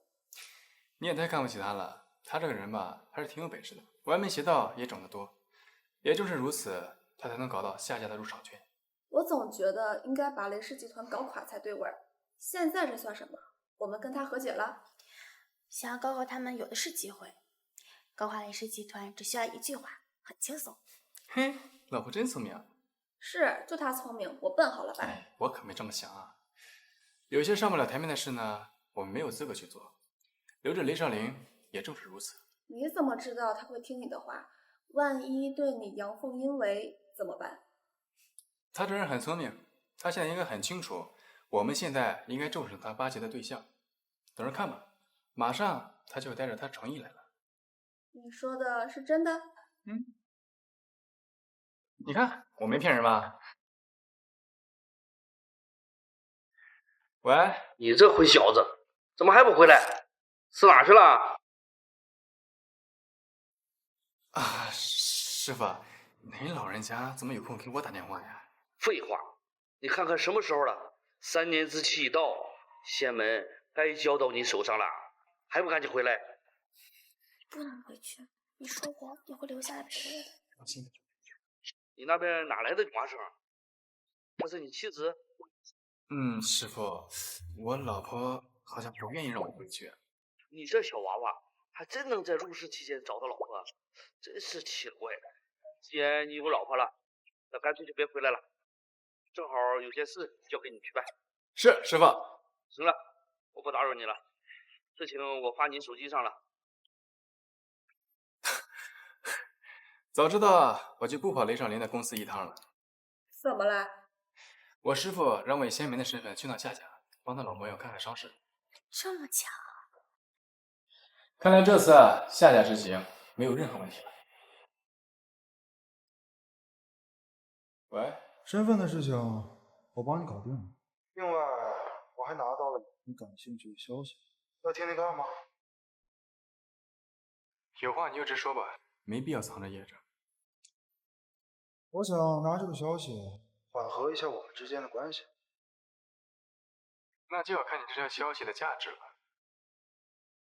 你也太看不起他了。他这个人吧，还是挺有本事的，歪门邪道也整得多。也正是如此，他才能搞到夏家的入场券。我总觉得应该把雷氏集团搞垮才对味儿。现在这算什么？我们跟他和解了？想要搞好他们有的是机会。搞垮雷氏集团只需要一句话，很轻松。嘿，老婆真聪明啊！是，就他聪明，我笨好了吧？哎，我可没这么想啊。有些上不了台面的事呢，我们没有资格去做。留着雷少林也正是如此。你怎么知道他会听你的话？万一对你阳奉阴违怎么办？他这人很聪明，他现在应该很清楚，我们现在应该正是他巴结的对象。等着看吧，马上他就带着他诚意来了。你说的是真的？嗯，你看我没骗人吧？喂，你这混小子，怎么还不回来？死哪去了？啊，师傅，您老人家怎么有空给我打电话呀？废话，你看看什么时候了？3年之期已到，仙门该交到你手上了，还不赶紧回来？不能回去，你说过你会留下来陪我的。放心，你那边哪来的女娃声？那是你妻子？师傅，我老婆好像不愿意让我回去。你这小娃娃还真能在入世期间找到老婆，真是奇了怪了。既然你有老婆了，那干脆就别回来了。正好有些事交给你去办。是，师傅。行了，我不打扰你了，事情我发你手机上了。早知道我就不跑雷少林的公司一趟了。怎么了？我师傅让我以仙门的身份去趟夏家，帮他老朋友看看伤势。这么巧？看来这次夏家之行没有任何问题了。喂，身份的事情我帮你搞定了。另外，我还拿到了你感兴趣的消息，要听听看吗？有话你就直说吧，没必要藏着掖着。我想拿这个消息缓和一下我们之间的关系。那就要看你这条消息的价值了。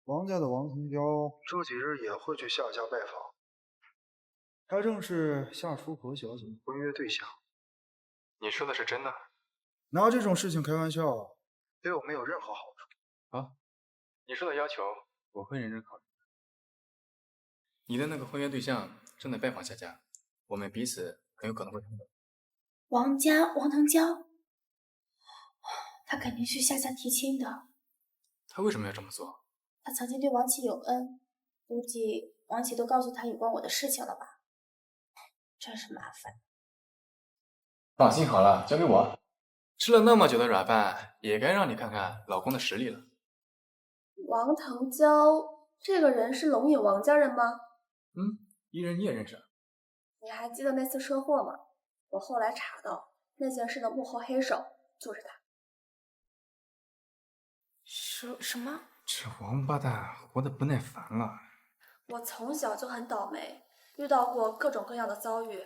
王家的王腾彪这几日也会去夏家拜访，他正是夏书和小姐的婚约对象。你说的是真的？拿这种事情开玩笑，对我没有任何好处。好，你说的要求我会认真考虑。你的那个婚约对象正在拜访夏家，我们彼此很有可能会碰到。王腾蛟，他肯定是夏家提亲的。他为什么要这么做？他曾经对王琦有恩，估计王琦都告诉他有关我的事情了吧？真是麻烦。放心好了，交给我。吃了那么久的软饭，也该让你看看老公的实力了。王腾蛟这个人是龙隐王家人吗？一人你也认识？你还记得那次车祸吗？我后来查到，那件事的幕后黑手就是他。什么？这王八蛋活得不耐烦了。我从小就很倒霉，遇到过各种各样的遭遇，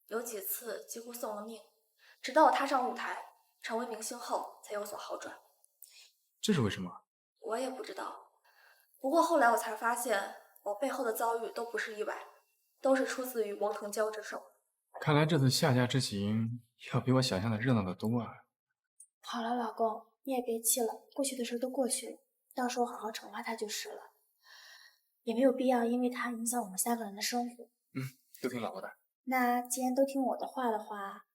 有几次几乎送了命。直到我踏上舞台，成为明星后才有所好转。这是为什么？我也不知道，不过后来我才发现，我背后的遭遇都不是意外，都是出自于王腾蛟之手。看来这次夏家之行要比我想象的热闹得多啊！好了，老公，你也别气了，过去的事都过去了，到时候好好惩罚他就是了，也没有必要因为他影响我们3个人的生活。都听老婆的。那既然都听我的话的话，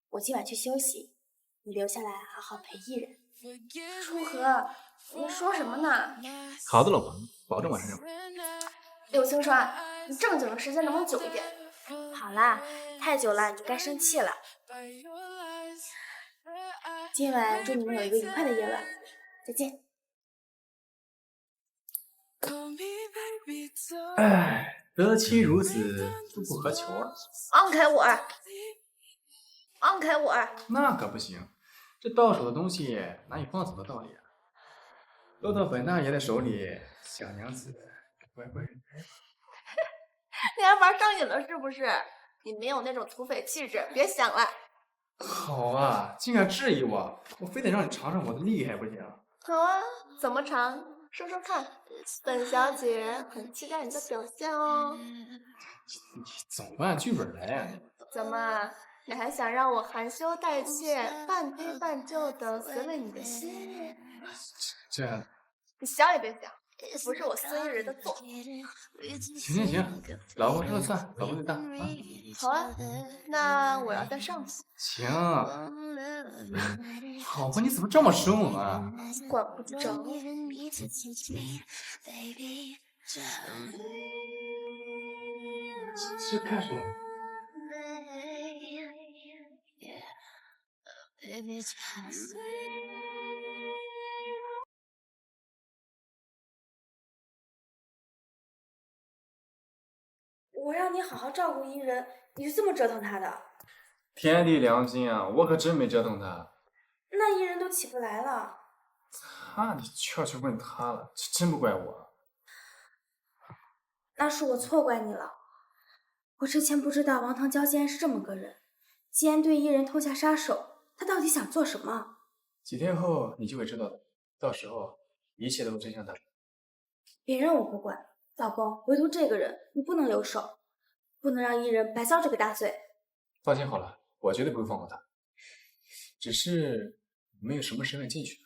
我今晚去休息，你留下来好好陪艺人。楚河，你说什么呢？好的，老婆，保证晚上。柳青川，你正经的时间能不能久一点？好啦，太久了你就该生气了。今晚祝你们有一个愉快的夜晚，再见。唉，得妻如此，夫不可求啊！放开我！放开我！那可不行，这到手的东西哪有放走的道理啊？落到本大爷的手里，小娘子乖乖认栽吧。你还玩上瘾了是不是？你没有那种土匪气质，别想了。好啊，竟敢质疑我，我非得让你尝尝我的厉害不行？好啊，怎么尝？说说看，本小姐很期待你的表现哦。你总不按剧本来呀？怎么，你还想让我含羞带怯、半推半就的随了你的心？这你想也别想，这不是我孙艺人的做法。行，老婆说了算，老婆最大啊。好啊，那我要再上去。行，老婆你怎么这么生猛啊？管不着。就开始。我让你好好照顾艺人，你就这么折腾他的？天地良心啊，我可真没折腾他。那艺人都起不来了。你就要去问他了，这真不怪我。那是我错怪你了。我之前不知道王腾蛟竟然是这么个人，竟然对艺人痛下杀手，他到底想做什么？几天后你就会知道的，到时候一切都会真相大白。别人我不管，老公，唯独这个人你不能留手，不能让艺人白遭这个大罪。放心好了，我绝对不会放过他。只是没有什么身份进去。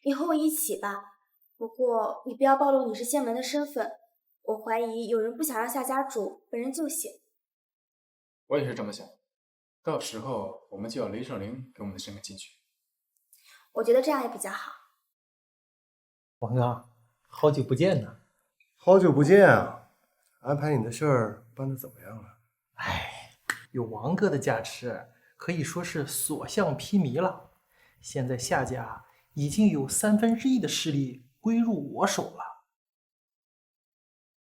你和我一起吧，不过你不要暴露你是仙门的身份，我怀疑有人不想让夏家主本人就寝。我也是这么想，到时候我们就要雷胜灵给我们的身份进去。我觉得这样也比较好。王哥，好久不见呢。好久不见啊！安排你的事儿办得怎么样了？有王哥的加持，可以说是所向披靡了。现在夏家已经有1/3的势力归入我手了。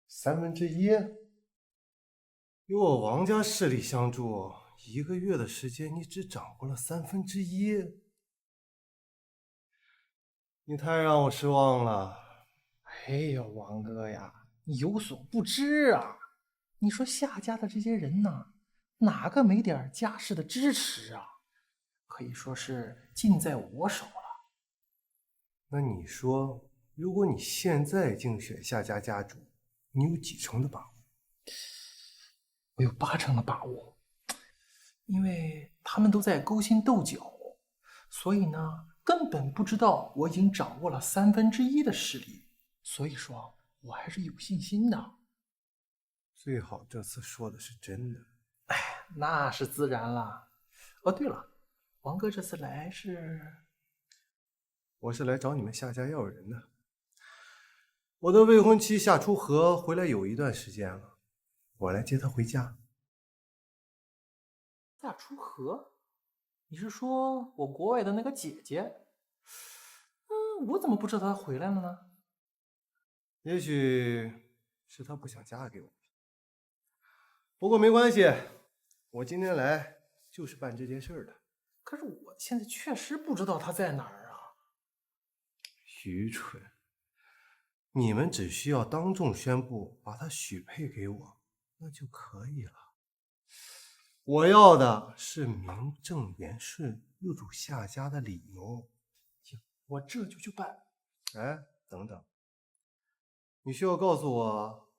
1/3？与我王家势力相助，1个月的时间，你只掌握了1/3？你太让我失望了。哎呀，王哥呀，你有所不知啊！你说夏家的这些人呢，哪个没点家世的支持啊？可以说是尽在我手了。那你说，如果你现在竞选夏家家主，你有几成的把握？我有8成的把握，因为他们都在勾心斗角，所以呢，根本不知道我已经掌握了1/3的势力。所以说我还是有信心的。最好这次说的是真的。那是自然了。哦，对了，王哥这次来是？我是来找你们夏家要人的。我的未婚妻夏初河回来有一段时间了，我来接她回家。夏初河？你是说我国外的那个姐姐？我怎么不知道她回来了呢？也许是她不想嫁给我。不过没关系，我今天来就是办这件事的。可是我现在确实不知道她在哪儿啊！愚蠢！你们只需要当众宣布把她许配给我，那就可以了。我要的是名正言顺入主夏家的理由。我这就去办。哎，等等，你需要告诉我，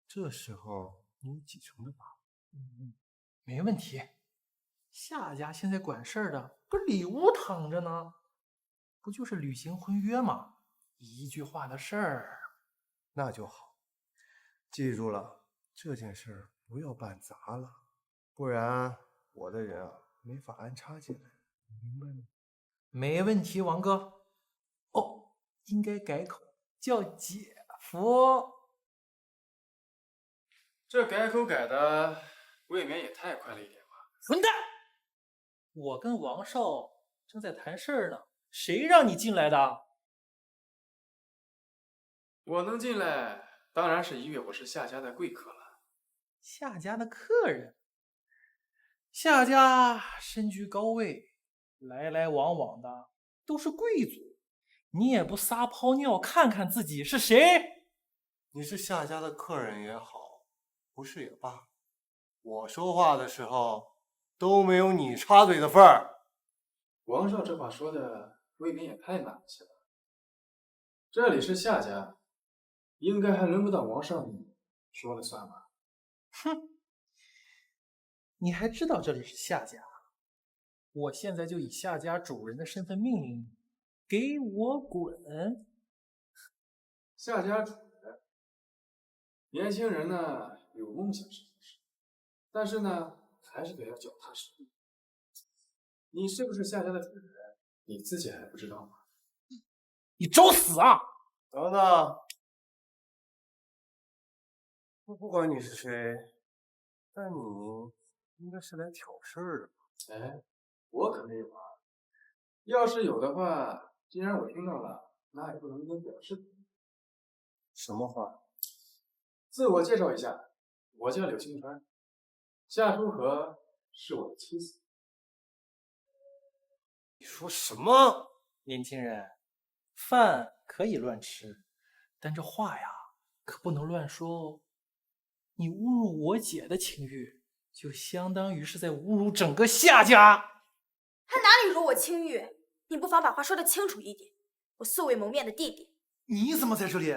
这时候你有几成的把握？没问题。夏家现在管事儿的不是李屋躺着呢，不就是履行婚约吗？一句话的事儿。那就好，记住了，这件事儿不要办砸了，不然我的人啊没法安插进来，明白吗？没问题，王哥。哦，应该改口叫姐夫。这改口改的未免也太快了一点吧！混蛋！我跟王少正在谈事儿呢，谁让你进来的？我能进来，当然是因为我是夏家的贵客了。夏家的客人，夏家身居高位，来来往往的都是贵族，你也不撒泡尿看看自己是谁？你是夏家的客人也好，不是也罢，我说话的时候都没有你插嘴的份儿。王少这话说的未免也太满气了。这里是夏家，应该还轮不到王少你说了算吧？哼，你还知道这里是夏家？我现在就以夏家主人的身份命令你，给我滚！夏家主人，年轻人呢有梦想是好事，但是呢还是得要脚踏实地。你是不是夏家的主人，你自己还不知道吗？你找死啊！等等，我不管你是谁，但你应该是来挑事儿的吧？哎，我可没有啊！要是有的话，既然我听到了，那也不能跟表示。什么话？自我介绍一下，我叫柳青川，夏书荷是我的妻子。你说什么？年轻人，饭可以乱吃，但这话呀可不能乱说哦。你侮辱我姐的情欲，就相当于是在侮辱整个夏家。他哪里辱我清誉？你不妨把话说得清楚一点。我素未谋面的弟弟，你怎么在这里？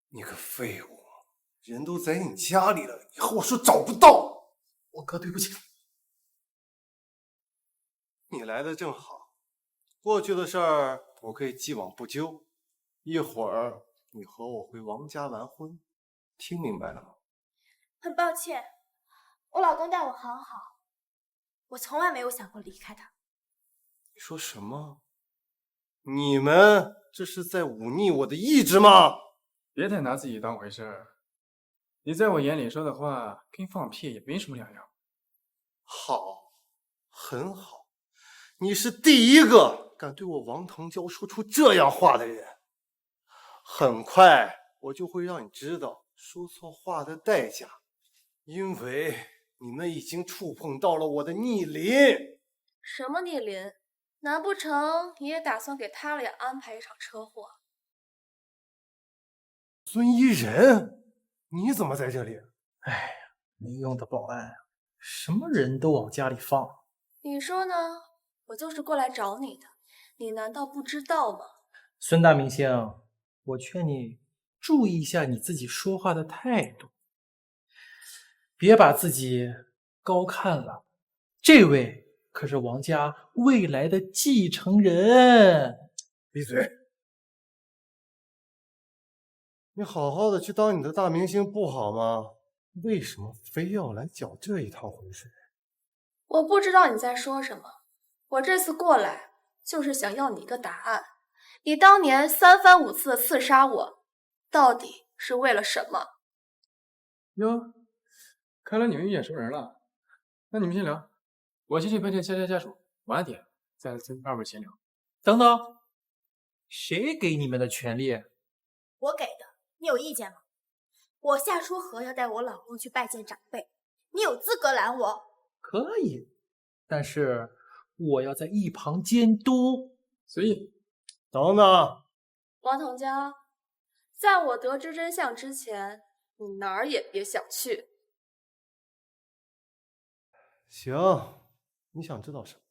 你个废物！人都在你家里了，你和我说找不到？我哥，对不起。你来的正好，过去的事儿我可以既往不咎。一会儿你和我回王家完婚，听明白了吗？很抱歉，我老公待我很好，我从来没有想过离开他。你说什么？你们这是在忤逆我的意志吗？别太拿自己当回事儿，你在我眼里说的话跟放屁也没什么两样。好，很好，你是第一个敢对我王腾蛟说出这样话的人。很快我就会让你知道说错话的代价，因为你们已经触碰到了我的逆鳞。什么逆鳞？难不成你也打算给他俩安排一场车祸？孙一人，你怎么在这里？哎呀，没用的保安，什么人都往家里放。你说呢？我就是过来找你的，你难道不知道吗？孙大明星，我劝你注意一下你自己说话的态度，别把自己高看了。这位可是王家未来的继承人。闭嘴！你好好的去当你的大明星不好吗？为什么非要来搅这一套浑水？我不知道你在说什么。我这次过来就是想要你一个答案。你当年3番5次的刺杀我，到底是为了什么？哟，看来你们遇见熟人了。那你们先聊，我先去拜见夏家家属，晚点再跟二位闲聊。等等，谁给你们的权利？我给的，你有意见吗？我夏书荷要带我老公去拜见长辈，你有资格拦我？可以，但是我要在一旁监督。随意。等等，王腾蛟，在我得知真相之前，你哪儿也别想去。行，你想知道什么？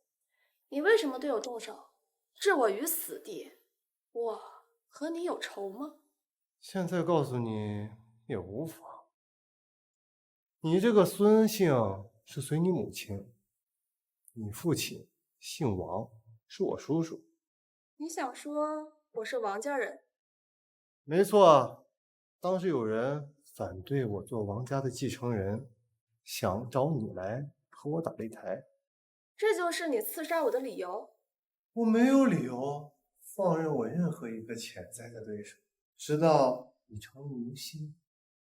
你为什么对我动手，置我于死地？我和你有仇吗？现在告诉你也无妨。你这个孙姓是随你母亲，你父亲姓王，是我叔叔。你想说我是王家人？没错，当时有人反对我做王家的继承人，想找你来和我打擂台。这就是你刺杀我的理由？我没有理由放任我任何一个潜在的对手，直到你成为明星。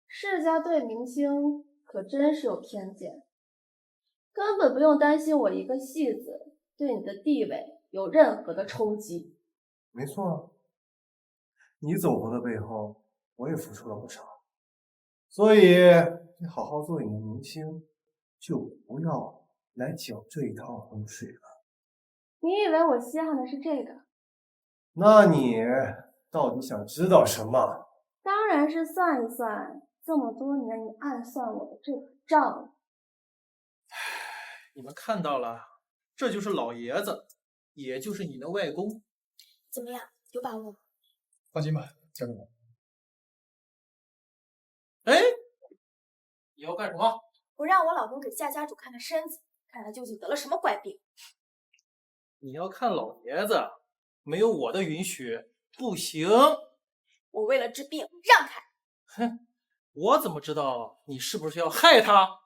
世家对明星可真是有偏见，根本不用担心我一个戏子对你的地位有任何的冲击。没错，你走过的背后，我也付出了不少。所以你好好做你的明星，就不要来搅这一趟浑水了。你以为我稀罕的是这个？那你到底想知道什么？当然是算一算这么多年你暗算我的这笔账。你们看到了，这就是老爷子，也就是你的外公。怎么样，有把握吗？放心吧，交给我。哎，你要干什么？我让我老公给夏家主看看身子，看他究竟得了什么怪病。你要看老爷子，没有我的允许不行。我为了治病让开。哼，我怎么知道你是不是要害他？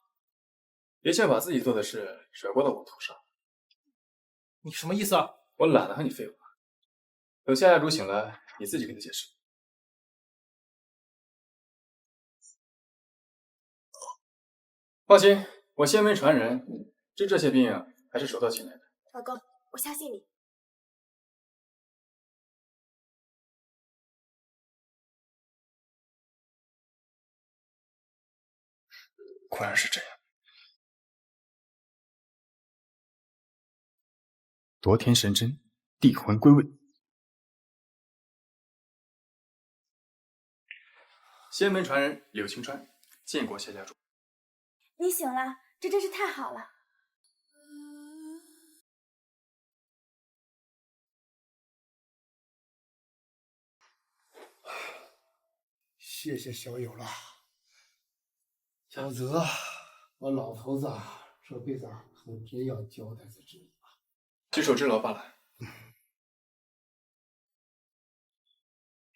别先把自己做的事甩锅到我头上。你什么意思啊？我懒得和你废话。等夏家主醒来，你自己跟他解释。放心，我仙门传人，治这些病还是手到擒来的。老公，我相信你。果然是这样。夺天神针，地魂归位。仙门传人柳青川见过夏家主。你醒了，这真是太好了。谢谢小友了，小泽，我老头子这辈子可真要交代在这里了。举手之劳罢了。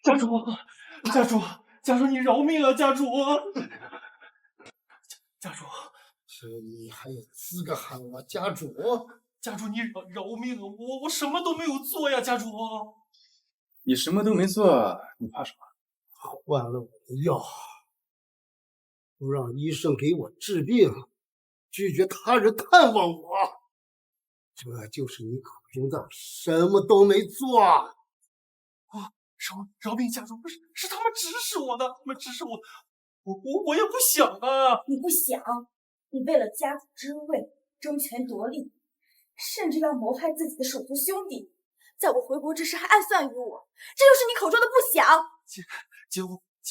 家主，家主，家主，你饶命啊！家主，家主，这你还有资格喊我家主？家主，你饶命啊！我什么都没有做呀，家主。你什么都没做，你怕什么？换了我的药，不让医生给我治病，拒绝他人探望我，这就是你口中的什么都没做。饶命，家主，是他们指使我的，他们指使我，我也不想啊。你不想，你为了家族之位争权夺利，甚至要谋害自己的手足兄弟，在我回国之时还暗算于我，这就是你口中的不想。姐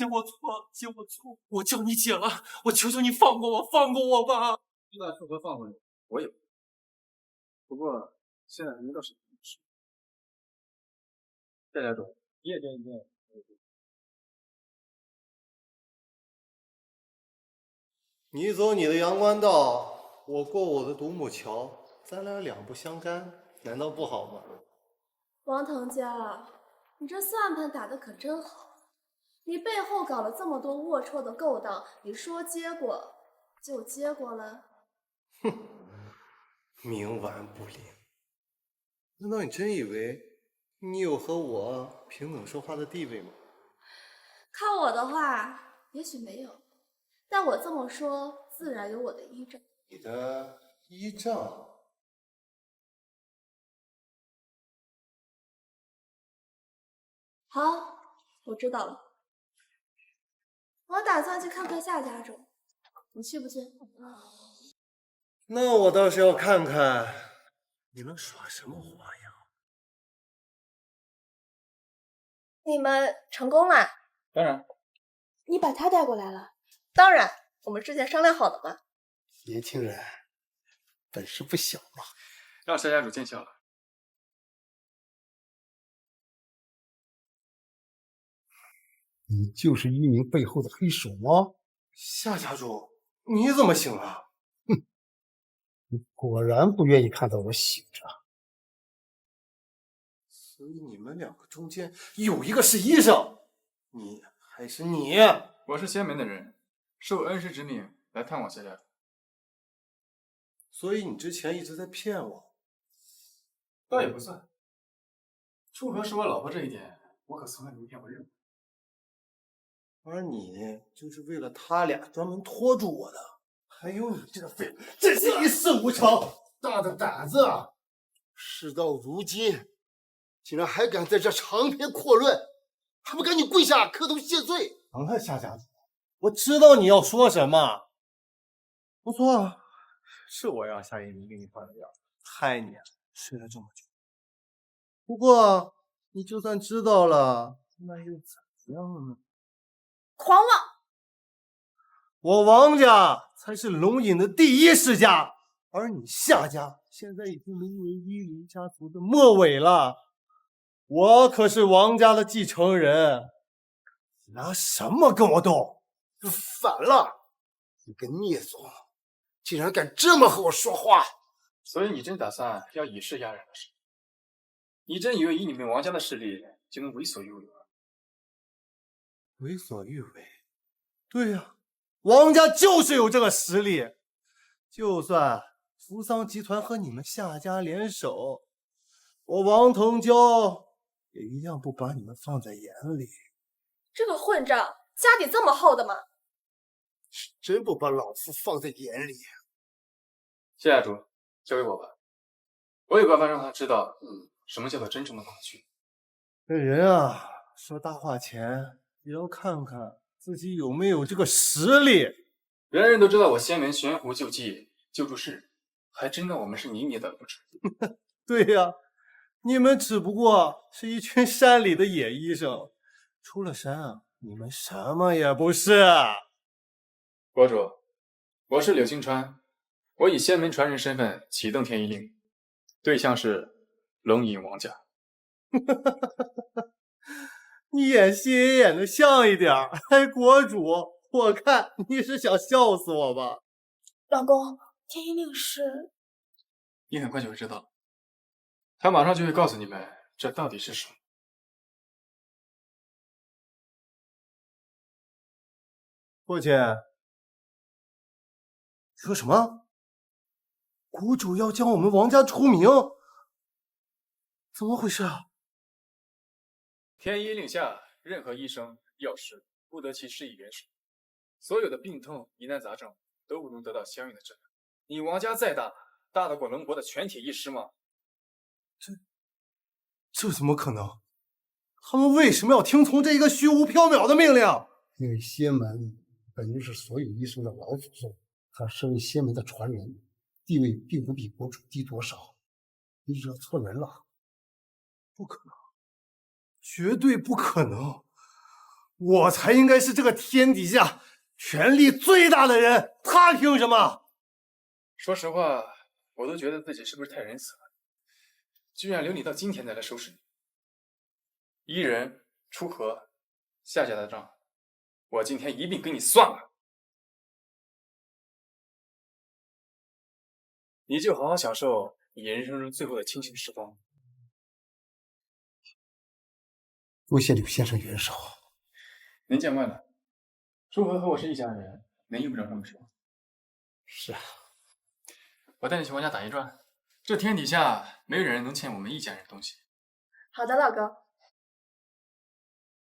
我错，我叫你姐了，我求求你放过我吧。那说和放过你，我也不。不过现在还没到审判的时候。夏家主，你也见一见。你走你的阳关道，我过我的独木桥，咱俩两不相干，难道不好吗？王腾家，你这算盘打得可真好。你背后搞了这么多龌龊的勾当，你说结果就结果了？哼，冥顽不灵。难道你真以为你有和我平等说话的地位吗？靠我的话，也许没有，但我这么说，自然有我的依仗。你的依仗？好，我知道了。我打算去看看夏家主，你去不去？那我倒是要看看你能耍什么花样。你们成功了？当然。你把他带过来了？当然，我们之前商量好的嘛。年轻人，本事不小嘛。让夏家主见笑了。你就是一鸣背后的黑手吗？夏家主，你怎么醒了？你果然不愿意看到我醒着。所以你们两个中间有一个是医生，你还是你？我是仙门的人，受恩师之命来探望夏家主。所以你之前一直在骗我？倒也不算。楚河是我老婆这一点，我可从来没骗过任何人。而你就是为了他俩专门拖住我的。还有你这个废物，真是一事无成！大的胆子啊！事到如今，竟然还敢在这长篇阔论，还不赶紧跪下磕头谢罪！行了，夏家主，我知道你要说什么。不错，是我让夏一鸣给你换的药，害你睡了这么久。不过你就算知道了，那又怎样呢？狂妄！我王家才是龙隐的第一世家，而你夏家现在已经沦为一林家族的末尾了。我可是王家的继承人，你拿什么跟我斗？反了！你个孽种，竟然敢这么和我说话！所以你真打算要以势压人了是？你真以为以你们王家的势力就能为所欲为吗？为所欲为？对呀，王家就是有这个实力。就算扶桑集团和你们夏家联手，我王腾蛟也一样不把你们放在眼里。这个混账家底这么厚的吗？是真不把老夫放在眼里。谢家主，交给我吧，我有办法让他知道，什么叫做真正的恐惧。这人啊，说大话前也要看看自己有没有这个实力。人人都知道我仙门悬壶救济，救助世人，还真当我们是你的不成？对呀，你们只不过是一群山里的野医生，出了山啊，你们什么也不是。国主，我是柳青川，我以仙门传人身份启动天一令，对象是龙隐王家。你演戏也演得像一点儿，哎，国主，我看你是想笑死我吧？老公，天一令是……你很快就会知道了，他马上就会告诉你们这到底是什么。父亲，说什么？国主要将我们王家除名？怎么回事啊？天一令下，任何医生、药师不得其施以援手，所有的病痛、疑难杂症都不能得到相应的治疗。你王家再大，大得过龙国的全体医师吗？这怎么可能？他们为什么要听从这一个虚无缥缈的命令？因为仙门本就是所有医生的老祖宗，他身为仙门的传人，地位并不比国主低多少。你惹错人了。不可能，绝对不可能！我才应该是这个天底下权力最大的人，他凭什么？说实话，我都觉得自己是不是太仁慈了，居然留你到今天再来收拾你。伊人、楚河、夏家的账，我今天一并跟你算了。你就好好享受你人生中最后的清闲时光。多谢柳先生援手。您见惯了，楚河和我是一家人，您用不着这么说。是啊，我带你去王家打一转，这天底下没有人能欠我们一家人东西。好的，老公。